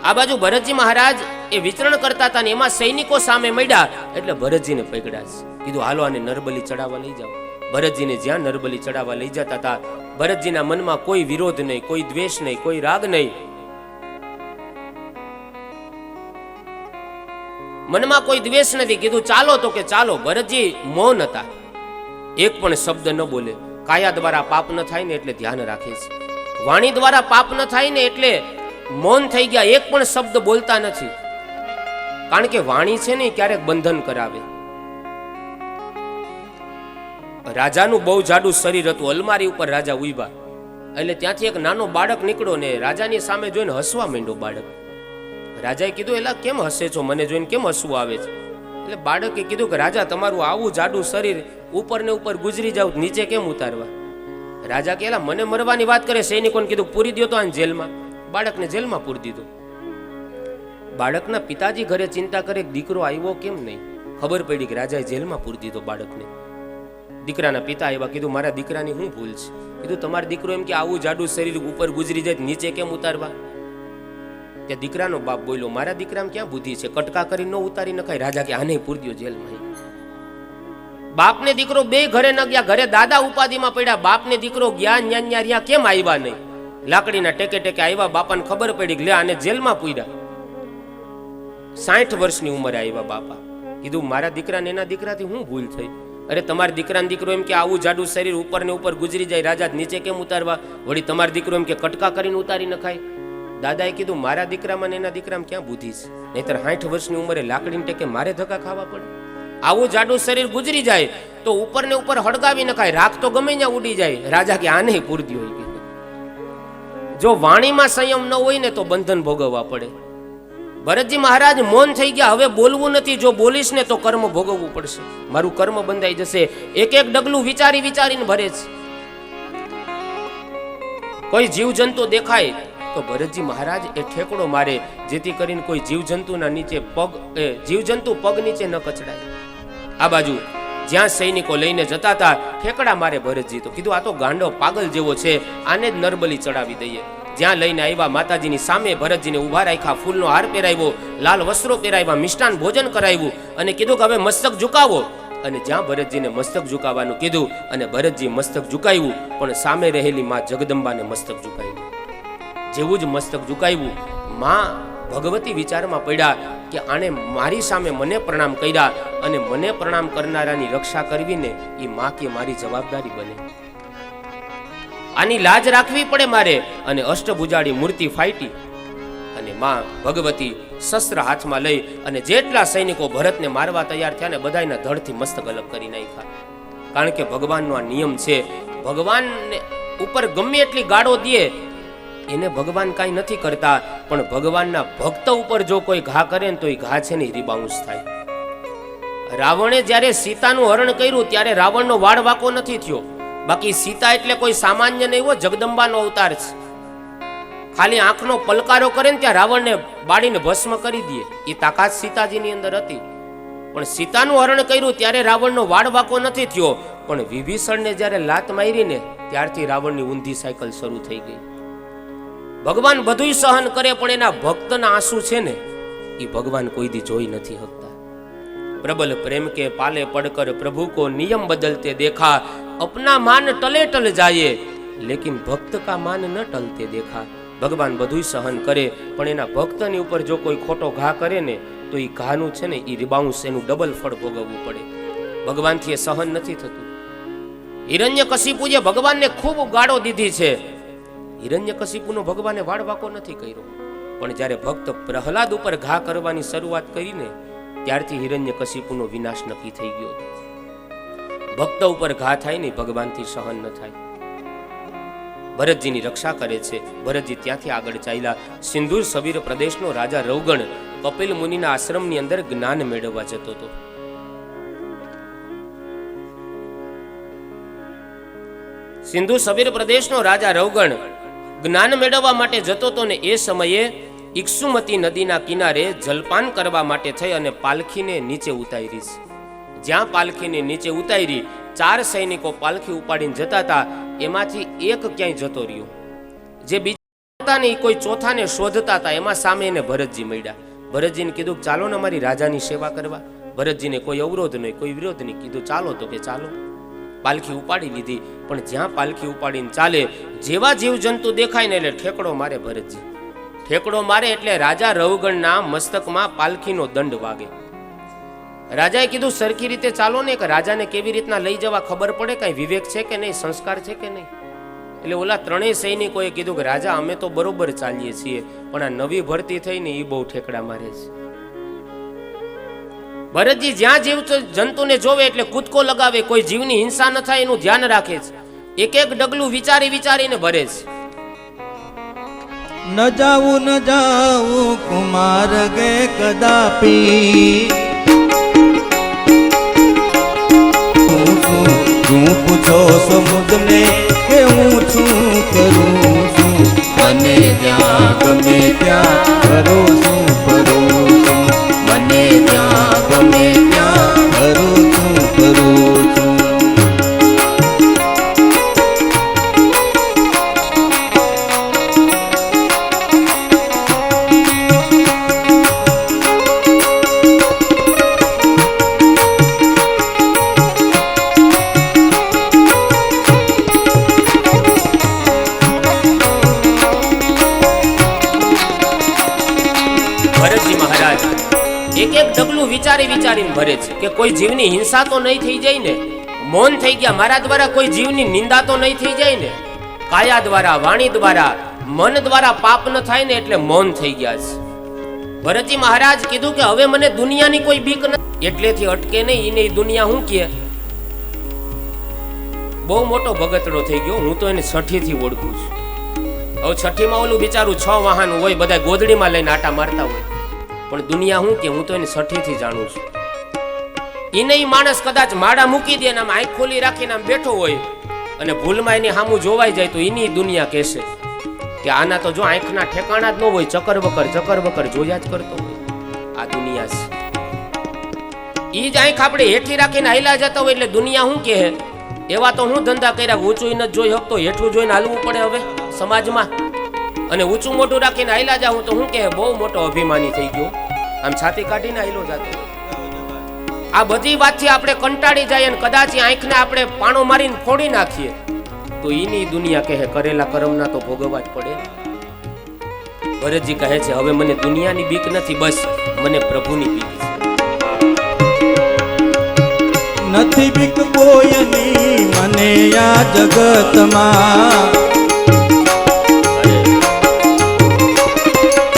આ બાજુ ભરતજી મહારાજ એ વિચરણ કરતા હતા ને એમાં સૈનિકો સામે મળ્યા એટલે ભરતજીને પકડ્યા છે. કીધું હાલો આને નરબલી ચડાવવા લઈ જાઓ. ભરતજીને જ્યાં નરબલી ચડાવવા લઈ જતા હતા, ભરતજીના મનમાં કોઈ વિરોધ નહીં, કોઈ દ્વેષ નહીં, કોઈ રાગ નહીં. મનમાં કોઈ દ્વેષ નથી. કીધું ચાલો તો કે ચાલો. ભરતજી મૌન હતા, એક પણ શબ્દ ન બોલે. કાયા દ્વારા પાપ ન થાય ને એટલે ધ્યાન રાખે છે, વાણી દ્વારા પાપ ન થાય ને એટલે મૌન થઈ ગયા. એક પણ શબ્દ બોલતા નથી, કારણ કે વાણી છે ને ક્યારેક બંધન કરાવે. રાજાનું બહુ જાડું શરીર હતું. અલમારી ઉપર રાજા ઉભા એટલે ત્યાંથી એક નાનો બાળક નીકળ્યો ને રાજાની સામે જોઈને હસવા માંડ્યો. બાળક રાજાએ કીધું એલા કેમ હસે છો, મને જોઈને કેમ હસવું આવે છે? એટલે બાળકે કીધું કે રાજા તમારું આવું જાડું શરીર ઉપર ને ઉપર ગુજરી જાવ, નીચે કેમ ઉતારવા? રાજા કે મને મરવાની વાત કરે. સૈનિકોને કીધું પૂરી દો તો આને જેલમાં. બાળકને જેલમાં પૂરી દીધો. બાળકના પિતાજી ઘરે ચિંતા કરે દીકરો આવ્યો કેમ નહીં. ખબર પડી કે રાજાએ જેલમાં પૂરી દીધો બાળકને. દીકરાના પિતા આવ્યા, કીધું મારા દીકરાની શું ભૂલ છે? કીધું તમારો દીકરો એમ કે આવું જાડું શરીર ઉપર ગુજરી જાય નીચે કેમ ઉતારવા? ત્યાં દીકરાનો બાપ બોલ્યો, મારા દીકરામાં ક્યાં બુદ્ધિ છે, કટકા કરી ન ઉતારી નખાય. રાજા કે આને પૂરી દો જેલમાં. બાપને દીકરો બે ઘરે ન ગયા, ઘરે દાદા ઉપાધિમાં પડ્યા. બાપને દીકરો ગયા ન્યા રહ્યા, કેમ આવ્યા નહીં? લાકડીના ટેકે ટેકે આવ્યા. બાપાને ખબર પડી કે લે આને જેલમાં પૂર્યા. 60 વર્ષની ઉંમરે આવ્યા બાપા. કીધું મારા દીકરાને એના દીકરાથી શું ભૂલ થઈ? અરે તમારા દીકરાનો દીકરો એમ કે આવું જાડું શરીર ઉપર ને ઉપર ગુજરી જાય, રાજા નીચે કેમ ઉતારવા? વળી તમારો દીકરો એમ કે કટકા કરીને ઉતારી નખાય. દાદાએ કીધું મારા દીકરામાં ને એના દીકરામાં ક્યાં બુદ્ધિ છે? નહીતર 60 વર્ષની ઉંમરે લાકડીને ટેકે મારે ધક્કા ખાવા પડે. આવું જાડું શરીર ગુજરી જાય તો ઉપર ને ઉપર હળગાવી નખાય, રાખ તો ગમે ત્યાં ઉડી જાય. રાજા કે આને પૂરતી હોય. જો વાણીમાં સંયમ ન હોય ને તો બંધન ભોગવવા પડે. ભરતજી મહારાજ મૌન થઈ ગયા. હવે બોલવું નથી, જો બોલીશ ને તો કર્મ ભોગવવું પડશે, મારું કર્મ બંધાઈ જશે. એક એક ડગલું વિચારી વિચારીને ભરે છે. કોઈ જીવજંતુ દેખાય તો ભરતજી મહારાજ એ ઠેકડો મારે, જેથી કરીને કોઈ જીવજંતુના નીચે જીવજંતુ પગ નીચે ન કચડાય. આ બાજુ જ્યાં સૈનિકો લઈને જતા હતા ઠેકડા મારે ભરતજી. તો કીધું આ તો ગાંડો પાગલ જેવો છે, આને જ નરબલી ચડાવી દઈએ. જ્યાં લઈને આવ્યા માતાજીની સામે ભરતજીને ઉભા રાખ્યા, ફૂલનો હાર પહેરાવ્યો, લાલ વસ્ત્રો પહેરાવ્યા, મિષ્ટાન ભોજન કરાવ્યું અને કીધું કે હવે મસ્તક ઝુકાવો. અને જ્યાં ભરતજીને મસ્તક ઝુકાવવાનું કીધું અને ભરતજી મસ્તક ઝુકાવ્યું, પણ સામે રહેલી માં જગદંબાને મસ્તક ઝુકાવ્યું. જેવું જ મસ્તક ઝુકાવ્યું, માં ભગવતી વિચારમાં પડ્યા કે આણે મારી સામે મને પ્રણામ કર્યા અને મને પ્રણામ કરનારાની રક્ષા કરવીને એ માં કે મારી જવાબદારી બને. આની લાજ રાખવી પડે મારે. અને અષ્ટભુજાળી મૂર્તિ ફાટી અને માં ભગવતી શસ્ત્ર હાથમાં લઈ અને જેટલા સૈનિકો ભરતને મારવા તૈયાર થયા ને બધાના ધડથી મસ્તક અલગ કરી નાખ્યા. કારણ કે ભગવાનનો આ નિયમ છે. ભગવાનને ઉપર ગમે એટલી ગાળો દે એને ભગવાન કાંઈ નથી કરતા, પણ ભગવાનના ભક્ત ઉપર જો કોઈ ઘા કરે ને તો એ ઘા છે ને રિબાઉન્સ થાય. રાવણે જ્યારે સીતાનું હરણ કર્યું ત્યારે રાવણનો વાળ વાકો નથી થયો. બાકી સીતા એટલે કોઈ સામાન્ય નહીં હોય, જગદંબાનો અવતાર છે. ખાલી આંખનો પલકારો કરે ને ત્યાં રાવણને બાળીને ભસ્મ કરી દે. એ તાકાત સીતાજીની અંદર હતી. પણ સીતાનું હરણ કર્યું ત્યારે રાવણનો વાળ વાંકો નથી થયો, પણ વિભીષણને જ્યારે લાત મારી ને ત્યારથી રાવણની ઊંધી સાયકલ શરૂ થઈ ગઈ. ભગવાન બધુંય સહન કરે, પણ એના ભક્તના આંસુ છે ને એ ભગવાન કોઈ દી જોઈ નથી શકતા. પ્રબલ પ્રેમ કે પાલે પડકર પ્રભુ કો નિયમ બદલતે દેખા, અપના માન ટલે ટલ જાયે લેકિન ભક્ત કા માન ન ટલતે દેખા. ભગવાન બધુંય સહન કરે, પણ એના ભક્તની ઉપર જો કોઈ ખોટો ઘા કરે ને તો એ ઘાનું છે ને એ રિબાઉન્સ એનું ડબલ ફળ ભોગવવું પડે. ભગવાનથી એ સહન નથી થતું. હિરણ્યકશિપુએ ભગવાનને ખૂબ ગાળો દીધી છે. હિરણ્યકશિપુનો ભગવાને વાળ વાંકો નથી કર્યો, પણ જ્યારે ભક્ત પ્રહલાદ ઉપર ઘા કરવાની શરૂઆત કરીને ત્યારથી હિરણ્યકશિપુનો વિનાશ નક્કી થઈ ગયો. ભક્ત ઉપર ઘા થાય ને ભગવાનથી સહન ન થાય. ભરતજીની રક્ષા કરે છે. ભરતજી ત્યાંથી આગળ ચાલ્યા. સિંધુર સબીર પ્રદેશનો રાજા રવગણ કપિલ મુનિના આશ્રમની અંદર જ્ઞાન મેળવવા જતો હતો. સિંધુ સબીર પ્રદેશનો રાજા રવગણ જ્ઞાન મેળવવા માટે જતો હતો ને એ સમયે ઇક્ષુમતી નદીના કિનારે જલપાન કરવા માટે થઈ અને પાલખીને નીચે ઉતારી. જ્યાં પાલખીને નીચે ઉતારી 4 સૈનિકો પાલખી ઉપાડીને જતા હતા, એમાંથી એક ક્યાંય જતો રહ્યો. જે બીજા હતા ને કોઈ ચોથાને શોધતા હતા, એમાં સામે એને ભરતજી મળ્યા. ભરતજીને કીધું ચાલો ને અમારી રાજાની સેવા કરવા. ભરતજીને કોઈ અવરોધ નહીં, કોઈ વિરોધ નહીં. કીધું ચાલો, તો કે ચાલો. પાલખી ઉપાડી લીધી. પણ જ્યાં પાલખી ઉપાડીને ચાલે, જેવા જીવ જંતુ દેખાય ને એટલે ઠેકડો મારે ભરતજી. ઠેકડો મારે એટલે રાજા રવગણના મસ્તકમાં પાલખીનો દંડ વાગે. રાજાએ કીધું સરખી રીતે ચાલો ને, કે રાજાને કેવી રીતના લઈ જવા ખબર પડે, કઈ વિવેક છે કે નહીં, સંસ્કાર છે કે નહીં. એટલે ઓલા 3 સૈનિકોએ કીધું કે રાજા અમે તો બરોબર ચાલીએ છીએ, પણ આ નવી ભરતી થઈને એ બહુ ઠેકડા મારે છે. ભરતજી જ્યાં જીવ જંતુને જોવે એટલે કૂદકો લગાવે, કોઈ જીવની હિંસા ન થાય એનું ધ્યાન રાખે છે. એક એક ડગલું વિચારી વિચારીને ભરે છે. ન જાવું કુમાર ગે કદાપી, તું પૂછો છો મુજને કે હું શું કરું છું, મને જ્યાં ગમે ત્યાં કરું છું કરું છું, મને જ્યાં ગમે ત્યાં કરું છું કરું છું. વિચારી વિચારીને ભરે છે કે કોઈ જીવની હિંસા તો નહીં થઈ જાય ને, મૌન થઈ ગયા. મારા દ્વારા કોઈ જીવની નિંદા તો નહીં થઈ જાય ને, કાયા દ્વારા, વાણી દ્વારા, મન દ્વારા પાપ ન થાય ને, એટલે મૌન થઈ ગયા છે. ભરતજી મહારાજ કીધું કે હવે મને દુનિયાની કોઈ બીક નથી, એટલેથી અટકે નહીં. એને દુનિયા હું કે બહુ મોટો ભગતડો થઈ ગયો. હું તો એને છઠ્ઠીથી ઓળખું છું. હવે છઠ્ઠીમાં ઓલું બિચારું 6 વાહન હોય, બધા ગોદડીમાં લઈને આટા મારતા હોય, પણ દુનિયા હું કે હું તો એને છઠ્ઠીથી જાણું છું. એને માણસ કદાચ માળા મૂકી દે, આમ આંખ ખોલી રાખીને આમ બેઠો હોય અને ભૂલમાં એની સામું જોવાઈ જાય તો એની દુનિયા કહેશે કે આના તો જો આંખના ઠેકાણા જ ન હોય, ચક્કર બકર જોયા જ કરતો હોય. આ દુનિયા છે. ઈ જ આંખ આપણે હેઠી રાખીને હાલ્યા જતા હોય એટલે દુનિયા શું કહે. એવા તો હું ધંધા કર્યા, ઊંચું ન જોઈ શકતો, હેઠું જોઈને હાલવું પડે હવે સમાજમાં. અને ઊંચું મોટું રાખીને હાલ્યા જાઉં તો હું કે બહુ મોટો અભિમાની થઈ ગયો, આમ છાતી કાઢીને હાલ્યો જાતો. આ બધી વાતથી આપણે કંટાળી જાય અને કદાચ આંખને આપણે પાણો મારીને ફોડી નાખીએ તો એની દુનિયા કહે કરેલા કર્મના તો ભોગવવા જ પડે. ભરતજી કહે છે હવે મને દુનિયાની બીક નથી, બસ મને પ્રભુની બીક છે. નથી બીક કોઈની મને આ જગતમાં,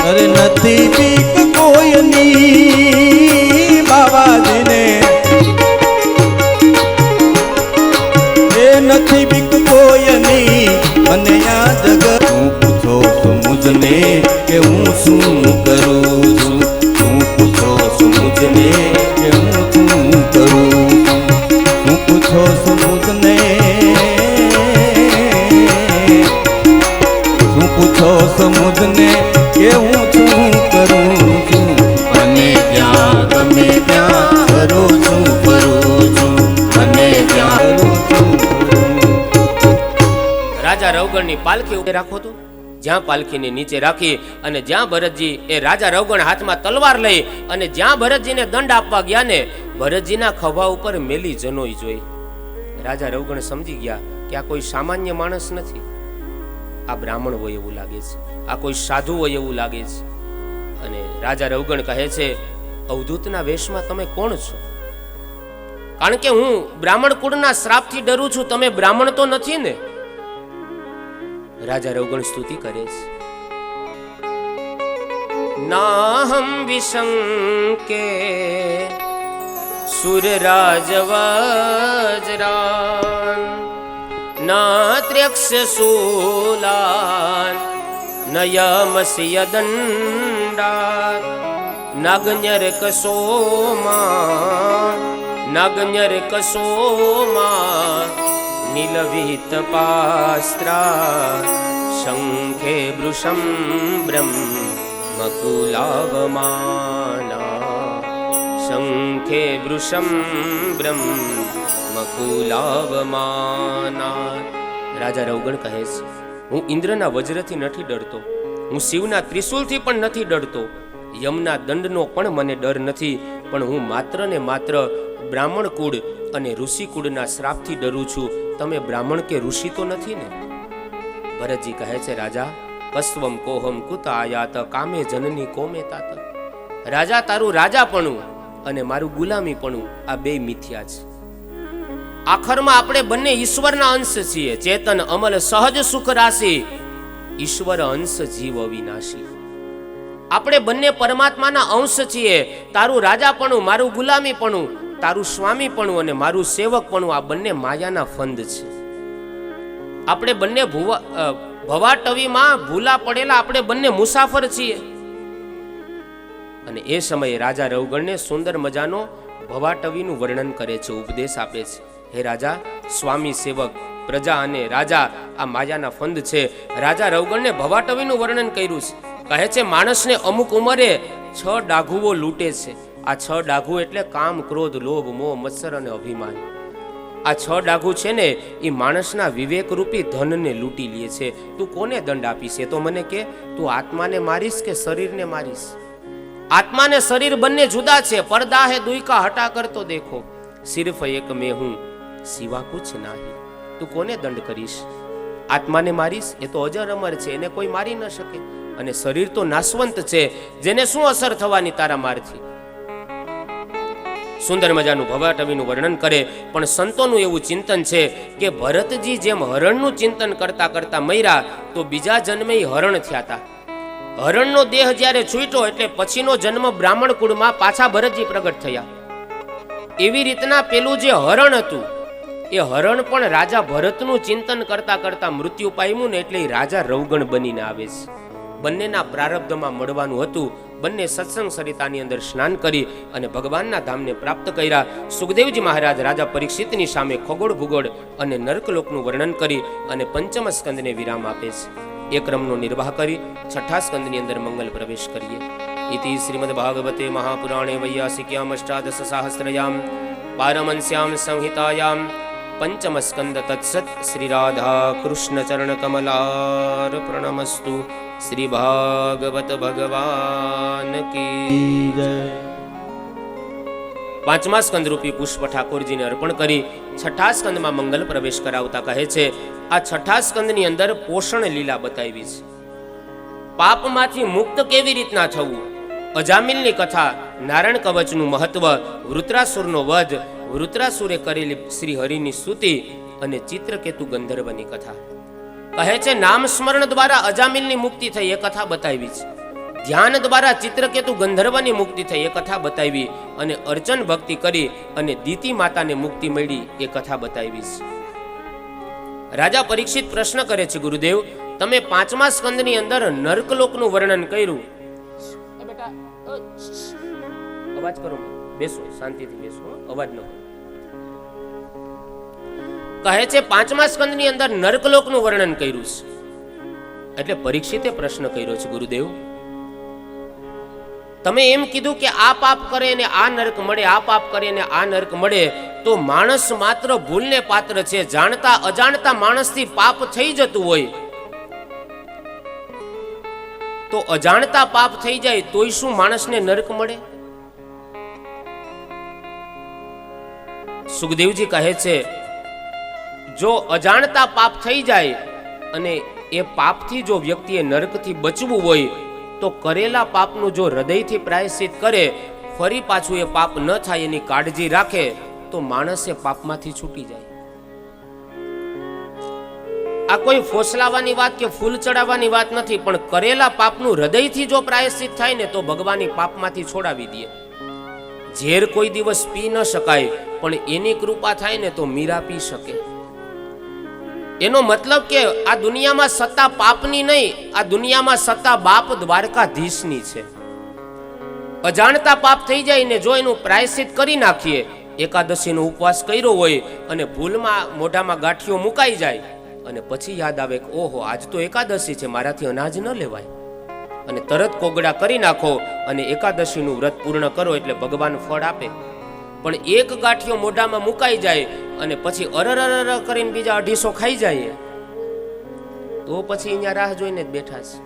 અરે નથી બીક કોઈની બાવાજીને, એ નથી બીક કોઈની મને આ જગત. હું પૂછો છું મુજને કે હું શું કરું છું, હું પૂછો છું મુજને કે હું શું કરું છું, હું પૂછો છું મુજને, હું પૂછો છું મુજ ત્યાં ગમે ત્યાં ફરું છું મને ત્યાં ફરું છું. રાજા રવગણની પાલખી ઉપર રાખો તો જ્યાં પાલખીને નીચે રાખી અને જ્યાં ભરતજી એ રાજા રવગણ હાથમાં તલવાર લઈ અને જ્યાં ભરતજીને દંડ આપવા ગયા ને ભરતજીના ખભા ઉપર મેલી જનોઈ જોઈ. રાજા રવગણ સમજી ગયા કે આ કોઈ સામાન્ય માણસ નથી, આ બ્રાહ્મણ હોય એવું લાગે છે, આ કોઈ સાધુ હોય એવું લાગે છે. અને રાજા રવગણ કહે છે, અવધૂતના વેશમાં તમે કોણ છો? કારણ કે હું બ્રાહ્મણ કુળના શ્રાપથી ડરું છું, તમે બ્રાહ્મણ તો નથી ને? રાજા રવગણ સ્તુતિ કરે છે, નાહમ વિશંકે સુરરાજ વજરાન નાત્ર્યક્ષ શૂલાન નયમસ્ય દંડાત નાગન્યર કસોમા નીલવિત પાસ્ત્રા શંખે વૃષમ બ્રહ્મ મકુલાવમાના શંખે વૃષમ બ્રહ્મ મકુલાવમાના. રાજા રવગણ કહે છે, હું ઇન્દ્રના વજ્રથી નથી ડરતો, હું શિવના ત્રિશૂલથી પણ નથી ડરતો, યમના દંડનો પણ મને ડર નથી, પણ હું માત્ર ને માત્ર બ્રાહ્મણ કુળ અને ઋષિ કુળના શ્રાપથી ડરું છું. તમે બ્રાહ્મણ કે ઋષિ તો નથી ને? ભરતજી કહે છે, રાજા કસ્વમ કોહમ કુત આયાત કામે જનની કોમે તાત. રાજા, તારું રાજાપણું અને મારું ગુલામીપણું આ બે મિથ્યા છે. આખરમાં આપણે બંને ઈશ્વરના અંશ છીએ, ચેતન અમલ સહજ સુખ રાશિ, ઈશ્વર અંશ જીવ અવિનાશી. આપણે બંને પરમાત્માના અંશ છીએ. તારું રાજાપણું, મારું ગુલામીપણું, તારું સ્વામીપણું અને મારું સેવકપણું આ બંને માયાના ફંદ છે. આપણે બંને ભવાટવીમાં ભૂલા પડેલા આપણે બંને મુસાફર છીએ. અને એ સમયે રાજા રવગણને સુંદર મજાનો ભવાટવીનું વર્ણન કરે છે, ઉપદેશ આપે છે. હે રાજા, સ્વામી સેવક પ્રજા અને રાજા આ માયાના ફંદ છે. રાજા રવગણને ભવાટવીનું વર્ણન કર્યું છે. કહે છે, માણસને અમુક ઉંમરે 6 ડાઘુઓ લૂંટે છે. આ 6 ડાઘુ એટલે કામ, ક્રોધ, લોભ, મોહ, મત્સર અને અભિમાન. આ 6 ડાઘુ છે ને એ માણસના વિવેક રૂપી ધનને લૂંટી લે છે. તું કોને દંડ આપીશ એ તો મને કે. તું આત્માને મારીશ કે શરીરને મારીશ? આત્મા ને શરીર બંને જુદા છે. પડદા હે દુઈકા હટા કર તો દેખો, સિર્ફ એક મેં હું સિવા કુછ નાહી. તું કોને દંડ કરીશ? આત્માને મારીશ એ તો અજર અમર છે, એને કોઈ મારી ન શકે. અને શરીર તો નાશવંત છે, જેને શું અસર થવાની તારા મારથી? સુંદર મજાનું ભવાટવીનું વર્ણન કરે. પણ સંતોનું એવું ચિંતન છે કે ભરતજી જેમ હરણનું ચિંતન કરતા કરતા મર્યા તો બીજા જન્મે હરણ થયા હતા. હરણનો દેહ જ્યારે છૂટ્યો એટલે પછીનો જન્મ બ્રાહ્મણ કુળમાં પાછા ભરતજી પ્રગટ થયા. એવી રીતના પેલું જે હરણ હતું એ હરણ પણ રાજા ભરતનું ચિંતન કરતા કરતા મૃત્યુ પામ્યું ને એટલે રાજા રવગણ બનીને આવે છે. બંનેના પ્રારબ્ધમાં મળવાનું હતું. બંને સત્સંગ સરિતાની અંદર સ્નાન કરી અને ભગવાનના ધામને પ્રાપ્ત કર્યા. સુખદેવજી મહારાજ રાજા પરીક્ષિતની સામે ખગોળ ભૂગોળ અને નર્કલોકનું વર્ણન કરી અને પંચમ સ્કંદને વિરામ આપે છે. એ ક્રમનો નિર્વાહ કરી છઠ્ઠા સ્કંદની અંદર મંગલ પ્રવેશ કરીએ. ઇતિ શ્રીમદ ભાગવતે મહાપુરાણે વૈયાસિક્યામ અષ્ટાદશ સહસ્રયામ પારમંસ્યામ સંહિતાયામ પંચમ સ્કંદ તત્સત. શ્રી રાધા કૃષ્ણ ચરણ કમલાર્પણમસ્તુ. શ્રી ભાગવત ભગવાન કી જય. પાંચમા સ્કંદ રૂપી પુષ્પ ઠાકોરજીને અર્પણ કરી છઠ્ઠા સ્કંદમાં મંગલ પ્રવેશ કરાવતા કહે છે, આ છઠ્ઠા સ્કંદની અંદર પોષણ લીલા બતાવી છે. પાપમાંથી મુક્ત કેવી રીતના થવું, અજામિલની કથા, નારાયણ કવચનું મહત્વ, વૃત્રાસુરનો વધ, વૃત્રાસુરે કરેલી શ્રી હરિની સ્તુતિ અને ચિત્રકેતુ ગંધર્વની કથા. કહે છે, નામ સ્મરણ દ્વારા અજામિલની મુક્તિ થઈ એ કથા બતાવી છે. ધ્યાન દ્વારા ચિત્રકેતુ ગંધર્વની મુક્તિ થઈ એ કથા બતાવી અને અર્ચન ભક્તિ કરી અને દીતિ માતાને મુક્તિ મળી એ કથા બતાવી છે. રાજા પરીક્ષિત પ્રશ્ન કરે છે, ગુરુદેવ તમે પાંચમા સ્કંદની અંદર નર્કલોકનું વર્ણન કર્યું. બેટા અવાજ કરો, બેસો, શાંતિથી બેસો, અવાજ ન કરો. કહે છે પાંચમા સ્કંદની અંદર નર્કલોકનું વર્ણન કર્યું છે. એટલે પરીક્ષિતે પ્રશ્ન કર્યો છે, ગુરુદેવ તમે એમ કીધું કે આ પાપ કરે ને આ નરક મળે, આ પાપ કરે ને આ નરક મળે, તો માણસ માત્ર ભૂલને પાત્ર છે. જાણતા અજાણતા માણસથી પાપ થઈ જતું હોય તો અજાણતા પાપ થઈ જાય તોય શું માણસને નરક મળે? સુખદેવજી કહે છે, જો અજાણતા પાપ થઈ જાય અને એ પાપથી જો વ્યક્તિએ નરકથી બચવું હોય તો કરેલા પાપનું જો હૃદયથી પ્રાયશ્ચિત કરે, ફરી પાછું એ પાપ ન થાય એની કાળજી રાખે, તો માણસ એ પાપમાંથી છૂટી જાય. આ કોઈ ફોસલાવાની વાત કે ફૂલ ચડાવવાની વાત નથી, પણ કરેલા પાપનું હૃદયથી જો પ્રાયશ્ચિત થાય ને તો ભગવાનની પાપમાંથી છોડાવી દે. ઝેર કોઈ દિવસ પી ન શકાય, પણ એની કૃપા થાય ને તો મીરા પી શકે. એનો મતલબ કે આ દુનિયામાં સત્તા પાપની નહીં, આ દુનિયામાં સત્તા બાપ દ્વારકાધીશની છે. અજાણતા પાપ થઈ જાય ને જો એનું પ્રાયશ્ચિત કરી નાખીએ, એકાદશીનો ઉપવાસ કર્યો હોય અને ભૂલમાં મોઢામાં ગાંઠિયો મુકાઈ જાય અને પછી યાદ આવે કે ઓહો આજ તો એકાદશી છે, મારાથી અનાજ ન લેવાય, અને તરત કોગળા કરી નાખો અને એકાદશીનું વ્રત પૂર્ણ કરો એટલે ભગવાન ફળ આપે. પણ એક ગાંઠિયો મોઢામાં મુકાઈ જાય અને પછી અરર કરીને બીજા 250 ખાઈ જાય તો પછી અહીંયા રાહ જોઈને જ બેઠા છે.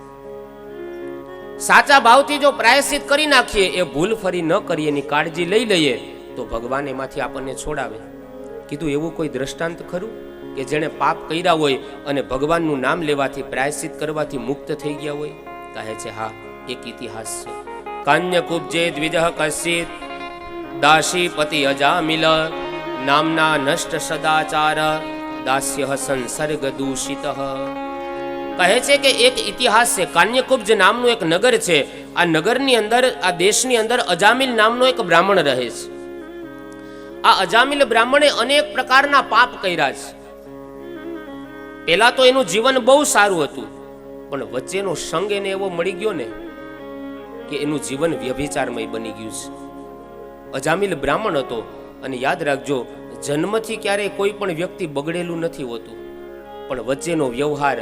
સાચા ભાવથી જો પ્રાયશ્ચિત કરી નાખીએ, એ ભૂલ ફરી ન કરીએ, એની કાળજી લઈ લઈએ, તો ભગવાન એમાંથી આપણને છોડાવે. કીધું એવું કોઈ દ્રષ્ટાંત ખરું કે જેણે પાપ કર્યા હોય અને ભગવાનનું નામ લેવાથી પ્રાયશ્ચિત કરવાથી મુક્ત થઈ ગયા હોય? કહે છે હા, એક ઇતિહાસ છે. કાન્યકુબ્જે દ્વિજઃ કશ્ચિત દાસીપતિ અજામિલ નામના નષ્ટ સદાચાર દાસ્ય સંસર્ગ દૂષિત. કહે છે કે એક ઇતિહાસ છે. કાન્યકુબ્જ નામનું એક નગર છે. આ નગરની અંદર, આ દેશની અંદર અજામિલ નામનો એક બ્રાહ્મણ રહે છે. આ અજામિલ બ્રાહ્મણે અનેક પ્રકારના પાપ કર્યા છે. પેલા તો એનું જીવન બહુ સારું હતું, પણ વચ્ચેનો સંગ એને એવો મળી ગયો ને કે એનું જીવન વ્યભિચારમય બની ગયું છે. અજામિલ બ્રાહ્મણ હતો, અને યાદ રાખજો, જન્મથી ક્યારેય કોઈ પણ વ્યક્તિ બગડેલું નથી હોતું, પણ વચ્ચેનો વ્યવહાર,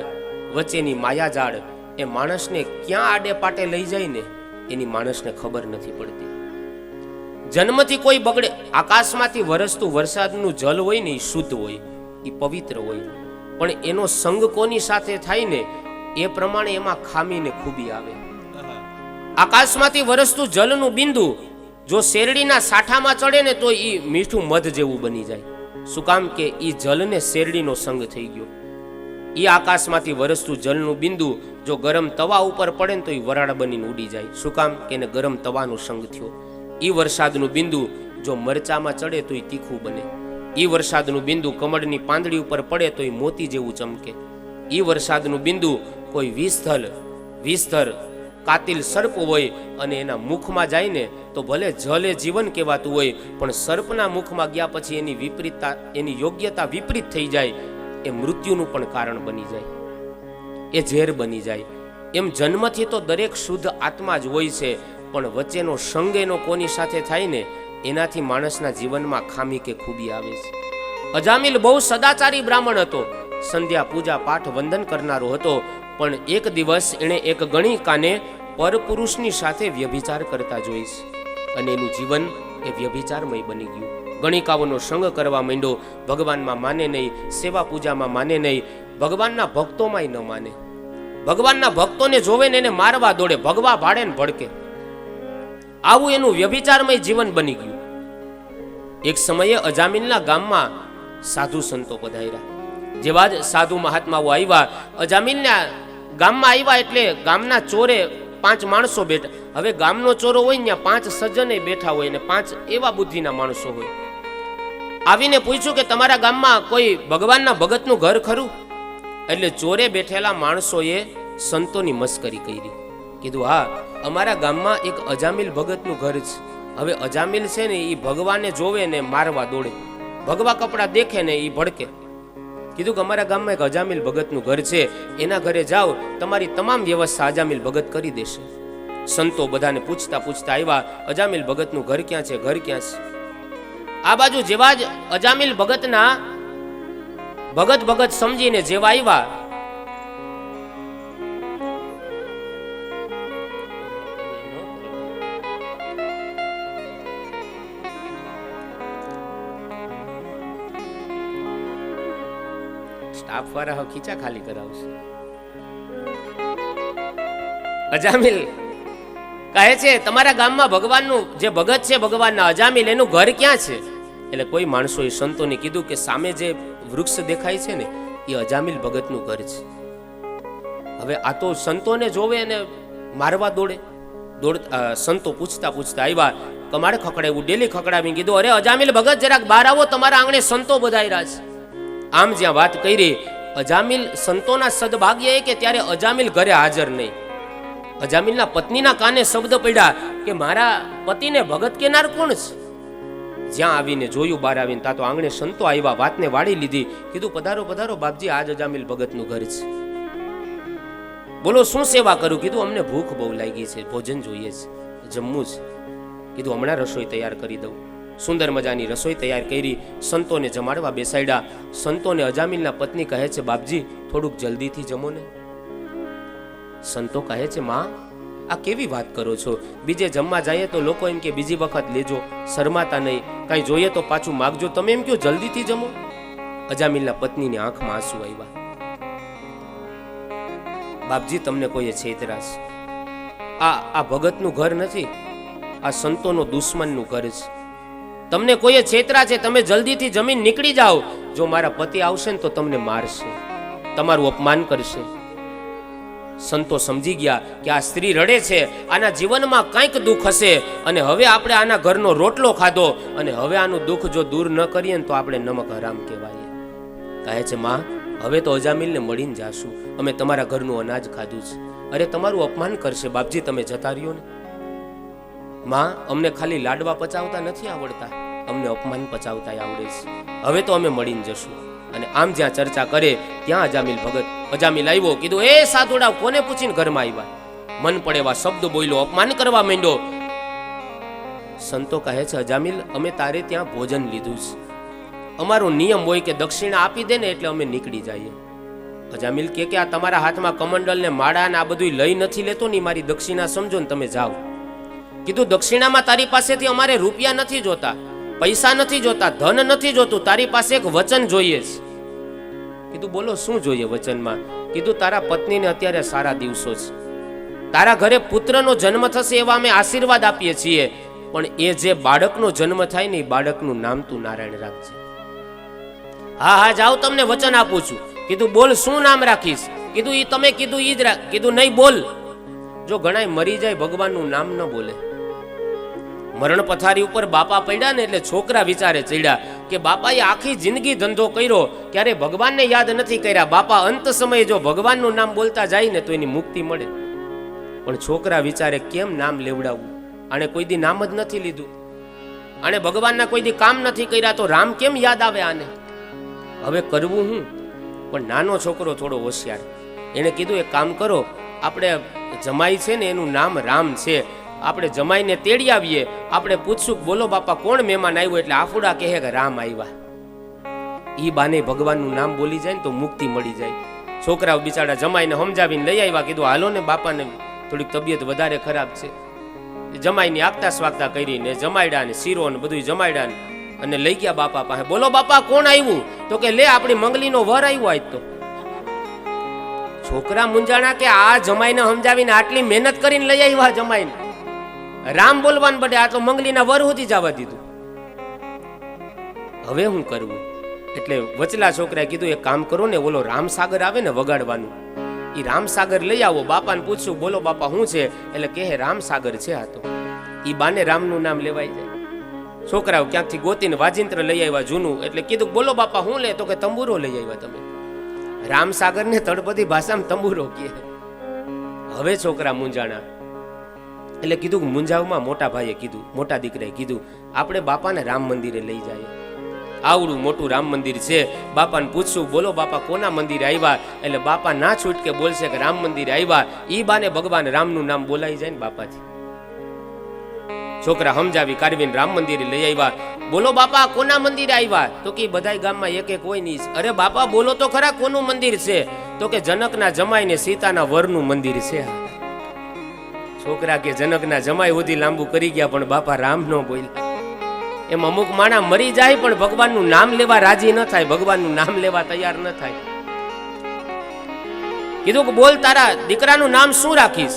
વચ્ચેની માયાજાળ એ માણસને ક્યાં આડે પાટે લઈ જાય ને એની માણસને ખબર નથી પડતી. જન્મથી કોઈ બગડે, આકાશમાંથી વરસતું વરસાદનું જલ હોય ને એ શુદ્ધ હોય, એ પવિત્ર હોય, પણ એનો સંગ કોની સાથે થાય ને એ પ્રમાણે એમાં ખામી ને ખૂબી આવે. આકાશમાંથી વરસતું જલનું બિંદુ જો શેરડીના સાઠામાં ચડે ને તો એ મીઠું મધ જેવું બની જાય. શું કામ? કે એ જલને શેરડીનો સંગ થઈ ગયો. એ આકાશમાંથી વરસતું જલનું બિંદુ જો ગરમ તવા ઉપર પડે ને તો એ વરાળ બનીને ઉડી જાય. શું કામ? કે એને ગરમ તવાનો સંગ થયો. એ વરસાદનું બિંદુ જો મરચામાં ચડે તો એ તીખું બને. એ વરસાદનું બિંદુ કમળની પાંદડી ઉપર પડે તો એ મોતી જેવું ચમકે. એ વરસાદનું બિંદુ કોઈ વિષધર કાતિલ સર્પ હોય અને એના મુખમાં જાય ને તો ભલે જલે જીવન કહેવાતું હોય, પણ સર્પના મુખમાં ગયા પછી એની વિપરીતતા, એની યોગ્યતા વિપરીત થઈ જાય, એ મૃત્યુનું પણ કારણ બની જાય, એ ઝેર બની જાય. એમ જન્મથી તો દરેક શુદ્ધ આત્મા જ હોય છે, પણ વચ્ચેનો સંગ એનો કોની સાથે થાય ને એનાથી માણસના જીવનમાં ખામી કે ખૂબી આવે છે. અજામિલ બહુ સદાચારી બ્રાહ્મણ હતો, સંધ્યા પૂજા પાઠ વંદન કરનારો હતો, પણ એક દિવસ એણે એક ગણિકાને પરપુરુષની સાથે વ્યભિચાર કરતા જોઈશ અને એનું જીવન એ વ્યભિચારમય બની ગયું. ગણિકાઓનો સંગ કરવા માંડ્યો. ભગવાનમાં માને નહીં, સેવા પૂજામાં માને નહીં, ભગવાનના ભક્તોમાંય ન માને. ભગવાનના ભક્તોને જોવે ને એને મારવા દોડે, ભગવા ભાડે ને ભડકે. આવું એનું વ્યભિચારમય જીવન બની ગયું. એક સમયે અજામિલના ગામમાં સાધુ સંતો પધાર્યા. જેવા જ સાધુ મહાત્માઓ આવ્યા, અજામિલના ગામમાં આવ્યા એટલે ગામના ચોરે 5 માણસો બેઠા. હવે ગામનો ચોરો હોય ને 5 સજ્જને બેઠા હોય ને 5 એવા બુદ્ધિના માણસો હોય. આવીને પૂછ્યું કે તમારા ગામમાં કોઈ ભગવાનના ભગતનું ઘર ખરું? એટલે ચોરે બેઠેલા માણસોએ સંતોની મસ્કરી કરી. કીધું હા, અમારા ગામમાં એક અજામિલ ભગતનું ઘર છે. હવે અજામિલ છે ને એ ભગવાનને જોવે ને મારવા દોડે, ભગવા કપડા દેખે ને એ ભડકે. કીધું કે અમારા ગામમાં એક અજામિલ ભગતનું ઘર છે, એના ઘરે જાઓ, તમારી તમામ વ્યવસ્થા અજામિલ ભગત કરી દેશે. સંતો બધાને પૂછતા પૂછતા આવ્યા, અજામિલ ભગતનું ઘર ક્યાં છે, ઘર ક્યાં છે? આ બાજુ જેવા જ અજામિલ ભગતના ભગત સમજીને જેવા આવ્યા, સ્ટાફ વાળા ખીચા ખાલી કરાવશે. અજામિલ કહે છે તમારા ગામમાં ભગવાનનું જે ભગત છે ભગવાનના અજામિલ એનું ઘર ક્યાં છે? એટલે કોઈ માણસોએ સંતોને કીધું કે સામે જે વૃક્ષ દેખાય છે ને એ અજામિલ ભગતનું ઘર છે. હવે આ તો સંતોને જોવે અને મારવા દોડે સંતો પૂછતા આવ્યા, કમાડ ખકડાવ્યું, ડેલી ખકડાવી કીધું અરે અજામિલ ભગત જરાક બહાર આવો, તમારા આંગણે સંતો બધાયરા છે. આમ જ્યાં વાત કરી અજામિલ સંતોના સદભાગ્ય એ કે ત્યારે અજામિલ ઘરે હાજર નહીં. અજામિલના પત્નીના કાને શબ્દ પડ્યા કે મારા પતિને ભગત કેનાર કોણ છે? જ્યાં આવીને જોયું બહાર આવીને તા તો આંગણે સંતો આવ્યા, વાતને વાળી લીધી. કીધું પધારો પધારો બાપજી, આજ અજામિલ ભગતનું ઘર છે. બોલો શું સેવા કરું? કીધું અમને ભૂખ બહુ લાગી છે, ભોજન જોઈએ છે, જમવું છે. કીધું હમણાં રસોઈ તૈયાર કરી દઉં. સુંદર મજાની રસોઈ તૈયાર કરી સંતોને જમાડવા બેસાડ્યા. સંતોને અજામિલના પત્ની કહે છે બાપજી થોડુંક જલ્દીથી જમો ને. સંતો કહે છે માં આ કેવી વાત કરો છો? બીજે જમવા જઈએ તો લોકો એમ કે બીજી વખત લેજો, શરમાતા નહીં, કઈ જોઈએ તો પાછું માગજો, તમે એમ કહો જલ્દીથી જમો. અજામિલના પત્નીની આંખમાં આંસુ આવ્યા. બાપજી તમને કોઈએ છેતરા છે. આ ભગતનું ઘર નથી, આ સંતોનો દુશ્મનનું ઘર છે. તમને કોઈએ છેતરા છે, તમે જલ્દીથી જમીન નીકળી જાઓ. જો મારા પતિ આવશે ને તો તમને મારશે, તમારું અપમાન કરશે. સંતો સમજી ગયા કે આ સ્ત્રી રડે છે, આના જીવનમાં કંઈક દુઃખ હશે અને હવે આપણે આના ઘરનો રોટલો ખાધો અને હવે આનું દુઃખ જો દૂર ન કરીએ ને તો આપણે નમક હરામ કહેવાય. કહે છે માં હવે તો અજામિલને મળીને જાશું, અમે તમારા ઘરનું અનાજ ખાધું છે. અરે તમારું અપમાન કરશે બાપજી, તમે જતા રહ્યો ને. માં અમને ખાલી લાડવા પચાવતા નથી આવડતા, અમને અપમાન પચાવતા આવડે છે. હવે તો અમે મળીને જશું. અને આમ જ્યાં ચર્ચા કરે ત્યાં અજામિલ આવ્યો. કીધું એ સાધુડા કોને પૂછીને ઘરમાં આવ્યા? મન પડે એવા શબ્દ બોલ્યો, અપમાન કરવા માંડ્યો. સંતો કહે છે અજામિલ અમે તારે ત્યાં ભોજન લીધું છે, અમારો નિયમ હોય કે દક્ષિણા આપી દે ને એટલે અમે નીકળી જઈએ. અજામિલ કે આ તમારા હાથમાં કમંડલ ને માળા ને આ બધું લઈ નથી લેતો ને, મારી દક્ષિણા સમજો ને તમે જાઓ. કીધું દક્ષિણામાં તારી પાસેથી અમારે રૂપિયા નથી જોતા, પૈસા નથી જોતા, ધન નથી જોતું, તારી પાસે એક વચન જોઈએ છે. કીધું બોલો શું જોઈએ વચનમાં? કીધું તારા પત્નીને અત્યારે સારા દિવસો છે, તારા ઘરે પુત્રનો જન્મ થશે એવા અમે આશીર્વાદ આપીએ છીએ, પણ એ જે બાળકનો જન્મ થાય ને એ બાળકનું નામ તું નારાયણ રાખજે. હા જાઓ તમને વચન આપું છું. કીધું બોલ શું નામ રાખીશ? કીધું ઈ તમે કીધું ઈ જ રાખ. કીધું નહીં બોલ, જો ઘણાય મરી જાય ભગવાનનું નામ ન બોલે. મરણ પથારી ઉપર બાપા પડ્યા ને એટલે છોકરા વિચારે ચડ્યા કે બાપાએ આખી જિંદગી ધંધો કર્યો, ક્યારે ભગવાનને યાદ નથી કર્યા. બાપા અંત સમયે જો ભગવાનનું નામ બોલતા જાય ને તો એની મુક્તિ મળે. પણ છોકરા વિચારે કેમ નામ લેવડાવવું? આને કોઈ દી નામ જ નથી લીધું, આને ભગવાનના કોઈ દી કામ નથી કર્યા, તો રામ કેમ યાદ આવે આને? હવે કરવું હું? પણ નાનો છોકરો થોડો હોશિયાર, એને કીધું એક કામ કરો, આપણે જમાઈ છે ને એનું નામ રામ છે, આપણે જમાઈને તેડી આવીએ, આપણે પૂછશું બોલો બાપા કોણ મહેમાન આવ્યું, એટલે આફુડા કહે કે રામ આવ્યા. ઈ બાને ભગવાનનું નામ બોલી જાય ને તો મુક્તિ મળી જાય. છોકરાઓ બિચારા જમાઈને સમજાવીને લઈ આવ્યા. કીધું હાલો ને બાપાને થોડીક તબિયત વધારે ખરાબ છે. જમાઈની આગતા સ્વાગતા કરીને જમાડ્યા ને શીરો ને બધું જમાડ્યા અને લઈ ગયા બાપા પાસે. બોલો બાપા કોણ આવ્યું? તો કે લે આપણી મંગલીનો વર આવ્યો આજ તો. છોકરા મુંજાણા કે આ જમાઈને સમજાવીને આટલી મહેનત કરીને લઈ આવ્યા જમાઈને, રામ બોલવાને બદલે આ તો મંગલીના વર સુધી જવા દીધું. હવે હું કરવું? એટલે વચલા છોકરાએ કીધું એક કામ કરો ને, ઓલો રામસાગર આવે ને વગાડવાનું, એ રામસાગર લઈ આવો. બાપાને પૂછશું બોલો બાપા શું છે? એટલે કહે રામસાગર છે આ તો. ઈ બાને રામનું નામ લેવાય જાય. છોકરાઓ ક્યાંકથી ગોતીને વાજિંત્ર લઈ આવ્યા જૂનું. એટલે કીધું બોલો બાપા હું લે? તો કે તંબુરો લઈ આવ્યા તમે. રામસાગર ને તળપદી ભાષામાં તંબુરો કહે. હવે છોકરા મુંજાણા. એટલે કીધું મુંજાવમાં મોટા ભાઈએ કીધું, મોટા દીકરાએ કીધું આપણે બાપાને રામ મંદિરે લઈ જાય. આવડું મોટું રામ મંદિર છે. બાપાને પૂછશું બોલો બાપા કોના મંદિરે આવ્યા? એટલે બાપા ના છૂટકે બોલશે કે રામ મંદિરે આવ્યા. ઈ બાને ભગવાન રામનું નામ બોલાઈ જાય ને બાપાથી. છોકરા સમજાવી કારવીને રામ મંદિરે લઈ આવ્યા. બોલો બાપા કોના મંદિરે આવ્યા? તો કે બધાય ગામમાં એક એક હોય નહીં. અરે બાપા બોલો તો ખરા કોનું મંદિર છે? તો કે જનકના જમાઈ ને સીતાના વરનું મંદિર છે. છોકરા કે જનકના જમાઈ સુધી લાંબુ કરી ગયા પણ બાપા રામ ન બોલ્યા. એમ અમુક માણા મરી જાય પણ ભગવાનનું નામ લેવા રાજી ન થાય, ભગવાનનું નામ લેવા તૈયાર ન થાય. કીધું કે બોલ તારા દીકરાનું નામ શું રાખીશ?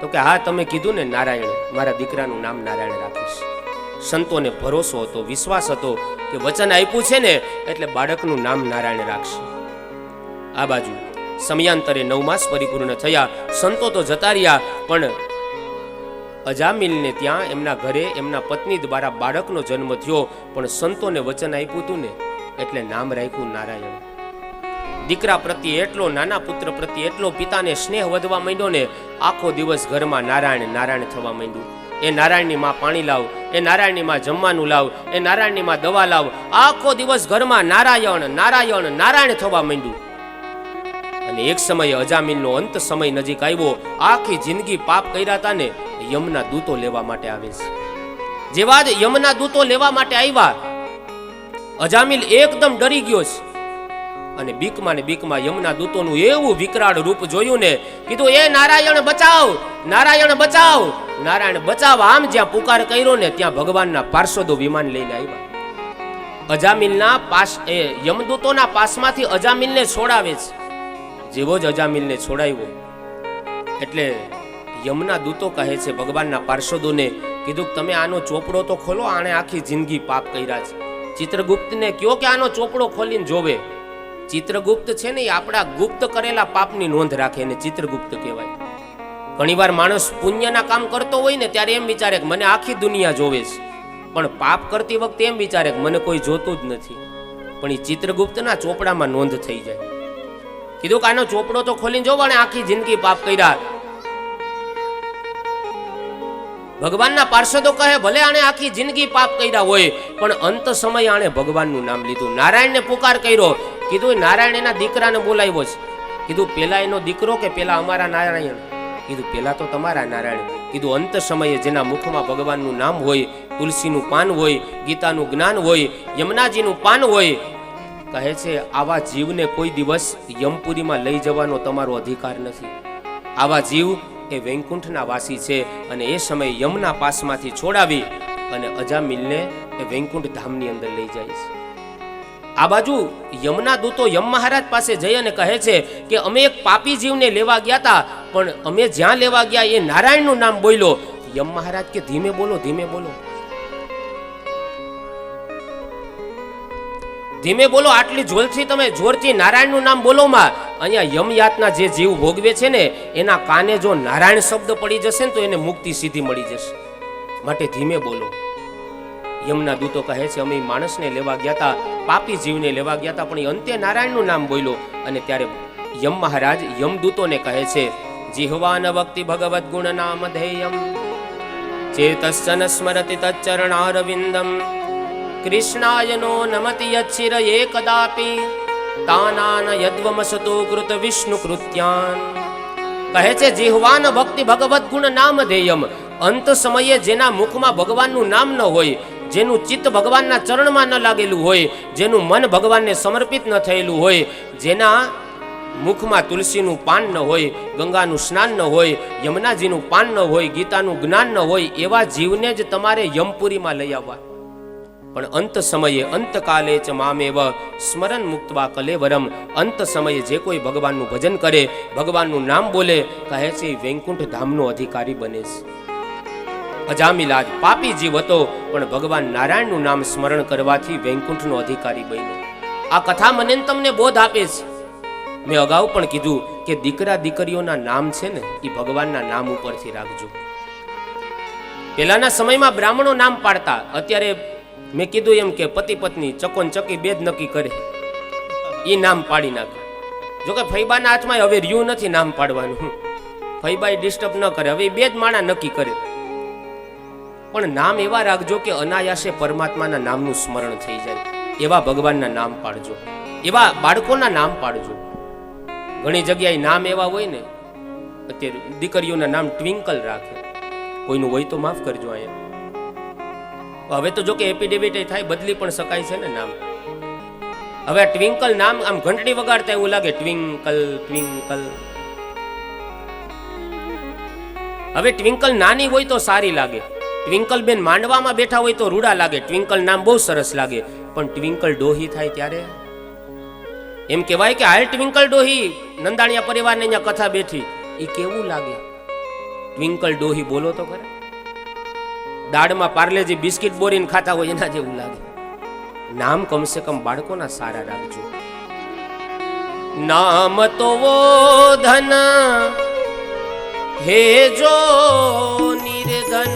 તો કે હા તમે કીધું ને નારાયણ, મારા દીકરાનું નામ નારાયણ રાખીશ. સંતોને ભરોસો હતો, વિશ્વાસ હતો કે વચન આપ્યું છે ને એટલે બાળકનું નામ નારાયણ રાખશે. આ બાજુ સમયાંતરે 9 માસ પરિપૂર્ણ થયા, સંતો તો જતા રહ્યા, પણ અજામિલને ત્યાં એમના ઘરે એમના પત્ની દ્વારા બાળકનો જન્મ થયો. પણ સંતોને વચન આપ્યું હતું ને એટલે નામ રાખ્યું નારાયણ. દીકરા પ્રત્યે એટલો, નાના પુત્ર પ્રત્યે એટલો પિતાને સ્નેહ વધવા માંડ્યો ને આખો દિવસ ઘરમાં નારાયણ નારાયણ થવા માંડ્યું. એ નારાયણની માં પાણી લાવ, એ નારાયણની માં જમવાનું લાવ, એ નારાયણની માં દવા લાવ, આખો દિવસ ઘરમાં નારાયણ નારાયણ નારાયણ થવા માંડ્યું. અને એક સમયે અજામિલનો અંત સમય નજીક આવ્યો. આખી જિંદગી પાપ કર્યા હતા ને યમના દૂતો લેવા માટે આવે છે. જેવા જ યમના દૂતો લેવા માટે આવ્યા, અજામિલ એકદમ ડરી ગયો છે. અને બીકમાં ને બીકમાં યમના દૂતોનું એવું વિકરાળ રૂપ જોયું ને કીધું એ નારાયણ બચાવ, નારાયણ બચાવ, નારાયણ બચાવ. આમ જ્યાં પુકાર કર્યો ને ત્યાં ભગવાનના પાર્ષદો વિમાન લઈને આવ્યા. અજામિલના પાસ એ યમદૂતોના પાસમાંથી અજામિલને છોડાવે છે. જેવો જ અજામિલને છોડાવ્યો એટલે યમના દૂતો કહે છે ભગવાનના પાર્ષદોને, કીધું કે તમે આનો ચોપડો તો ખોલો, આણે આખી જિંદગી પાપ કર્યા છે. ચિત્રગુપ્તને કયો કે આનો ચોપડો ખોલીને જોવે. ચિત્રગુપ્ત છે ને એ આપણા ગુપ્ત કરેલા પાપની નોંધ રાખે ને ચિત્રગુપ્ત કહેવાય. ઘણીવાર માણસ પુણ્યના કામ કરતો હોય ને ત્યારે એમ વિચારે કે મને આખી દુનિયા જોવે છે, પણ પાપ કરતી વખતે એમ વિચારે કે મને કોઈ જોતું જ નથી. પણ એ ચિત્રગુપ્તના ચોપડામાં નોંધ થઈ જાય. કીધું કે આનો ચોપડો તો ખોલીને જોવો ને આખી જિંદગી પાપ કર્યા. ભગવાનના પાર્ષદો કહે ભલે આણે આખી જિંદગી પાપ કર્યા હોય પણ અંત સમયે આણે ભગવાનનું નામ લીધું, નારાયણને પુકાર કર્યો. કીધું નારાયણ એના દીકરાને બોલાવ્યો છે. કીધું પેલા એનો દીકરો કે પેલા અમારા નારાયણ? કીધું પેલા તો તમારા નારાયણ. કીધું અંત સમયે જેના મુખમાં ભગવાનનું નામ હોય, તુલસીનું પાન હોય, ગીતાનું જ્ઞાન હોય, યમુનાજીનું પાન હોય, કહે છે આવા જીવને કોઈ દિવસ યમપુરીમાં લઈ જવાનો તમારો અધિકાર નથી. આવા જીવ એ વૈકુંઠના વાસી છે. અને એ સમયે યમના પાસમાંથી છોડાવી અને અજામિલને એ વૈકુંઠ ધામની અંદર લઈ જાય છે. આ બાજુ યમના દૂતો યમ મહારાજ પાસે જઈ અને કહે છે કે અમે એક પાપી જીવને લેવા ગયા હતા, પણ અમે જ્યાં લેવા ગયા એ નારાયણનું નામ બોલ્યો. યમ મહારાજ કે ધીમે બોલો, ધીમે બોલો, ધીમે બોલો, આટલી જોરથી તમે જોરથી નારાયણનું નામ બોલો માં. અહીંયા યમ યાતના જે જીવ ભોગવે છે ને એના કાને જો નારાયણ શબ્દ પડી જશે ને તો એને મુક્તિ સીધી મળી જશે, માટે ધીમે બોલો. યમના દૂતો કહે છે અમે માણસને લેવા ગયા હતા, પાપી જીવને લેવા ગયા હતા, પણ એ અંતે નારાયણનું નામ બોલ્યો. અને ત્યારે યમ મહારાજ યમદૂતોને કહે છે જીહવાન ભક્તિ ભગવદ ગુણ નામ ધેયમ ચેતસ્સન સ્મરતિ તચ્ચરણારવિંદમ કૃષ્ણાય નો નમતિ યચ્છિર એકદાપી તાનાન યદ્વમસતો કૃત વિષ્ણુ કૃત્યાન. કહે છે જીહવાન ભક્તિ ભગવદ ગુણ નામ ધેયમ. અંત સમયે જેના મુખમાં ભગવાનનું નામ ન હોય, જેનું ચિત્ત ભગવાનના ચરણમાં ન લાગેલું હોય, જેનું મન ભગવાનને સમર્પિત ન થયેલું હોય, જેના મુખમાં તુલસીનું પાન ન હોય, ગંગાનું સ્નાન ન હોય, યમુનાજીનું પાન ન હોય, ગીતાનું જ્ઞાન ન હોય, એવા જીવને જ તમારે યમપુરીમાં લઈ આવવા. પણ અંત સમયે અંતકાલે ચ મામેવ સ્મરણ મુક્તવા કલેવરમ. અંત સમયે જે કોઈ ભગવાનનું ભજન કરે, ભગવાનનું નામ બોલે, કહે છે વૈકુંઠ ધામનો અધિકારી બને છે. અજામિલ આજ પાપી જીવ હતો પણ ભગવાન નારાયણનું નામ સ્મરણ કરવાથી વૈકુંઠનો અધિકારી બન્યો. આ કથા મને તમને બોધ આપે છે. મેં અગાઉ પણ કીધું કે દીકરા દીકરીઓના નામ છે ને એ ભગવાનના નામ ઉપરથી રાખજો. પહેલાના સમયમાં બ્રાહ્મણો નામ પાડતા, અત્યારે મેં કીધું એમ કે પતિ પત્ની ચકોન ચકી બે જ નક્કી કરે, એ નામ પાડી નાખે. જોકે ફૈબાના હાથમાં હવે રહ્યું નથી નામ પાડવાનું, ફૈબાઈ ડિસ્ટર્બ ન કરે, હવે બે જ માણા નક્કી કરે. પણ નામ એવા રાખજો કે અનાયાસે પરમાત્માના નામનું સ્મરણ થઈ જાય. એવા ભગવાનના નામ પાડજો, એવા બાળકોના નામ પાડજો. ઘણી જગ્યાએ નામ એવા હોય ને, અત્યારે દીકરીઓના નામ ટ્વિંકલ રાખે, કોઈનું હોય તો માફ કરજો. અહીંયા હવે તો જો કે એપિડેવિટ થાય, બદલી પણ શકાય છે ને નામ. હવે આ ટ્વિંકલ નામ આમ ઘંટડી વગાડતા એવું લાગે, ટ્વિંકલ ટ્વિંકલ. હવે ટ્વિંકલ નાની હોય તો સારી લાગે, ટ્વિંકલ બેન માંડવામાં બેઠા હોય તો રૂડા લાગે, ટ્વિંકલ નામ બહુ સરસ લાગે. પણ ટ્વિંકલ ડોહી થાય ત્યારે એમ કહેવાય કે હાલ ટ્વિંકલ ડોહી નંદાણીયા પરિવારને અહીંયા કથા બેઠી, એ કેવું લાગે? ટ્વિંકલ ડોહી બોલો તો ખરા. દાળમાં પાર્લેજી બિસ્કિટ બોરીને ખાતા હોય એના જેવું લાગે. નામ કમસે કમ બાળકોના સારા રાખજો. નામ તો વો ધન હે જો નિર્ધન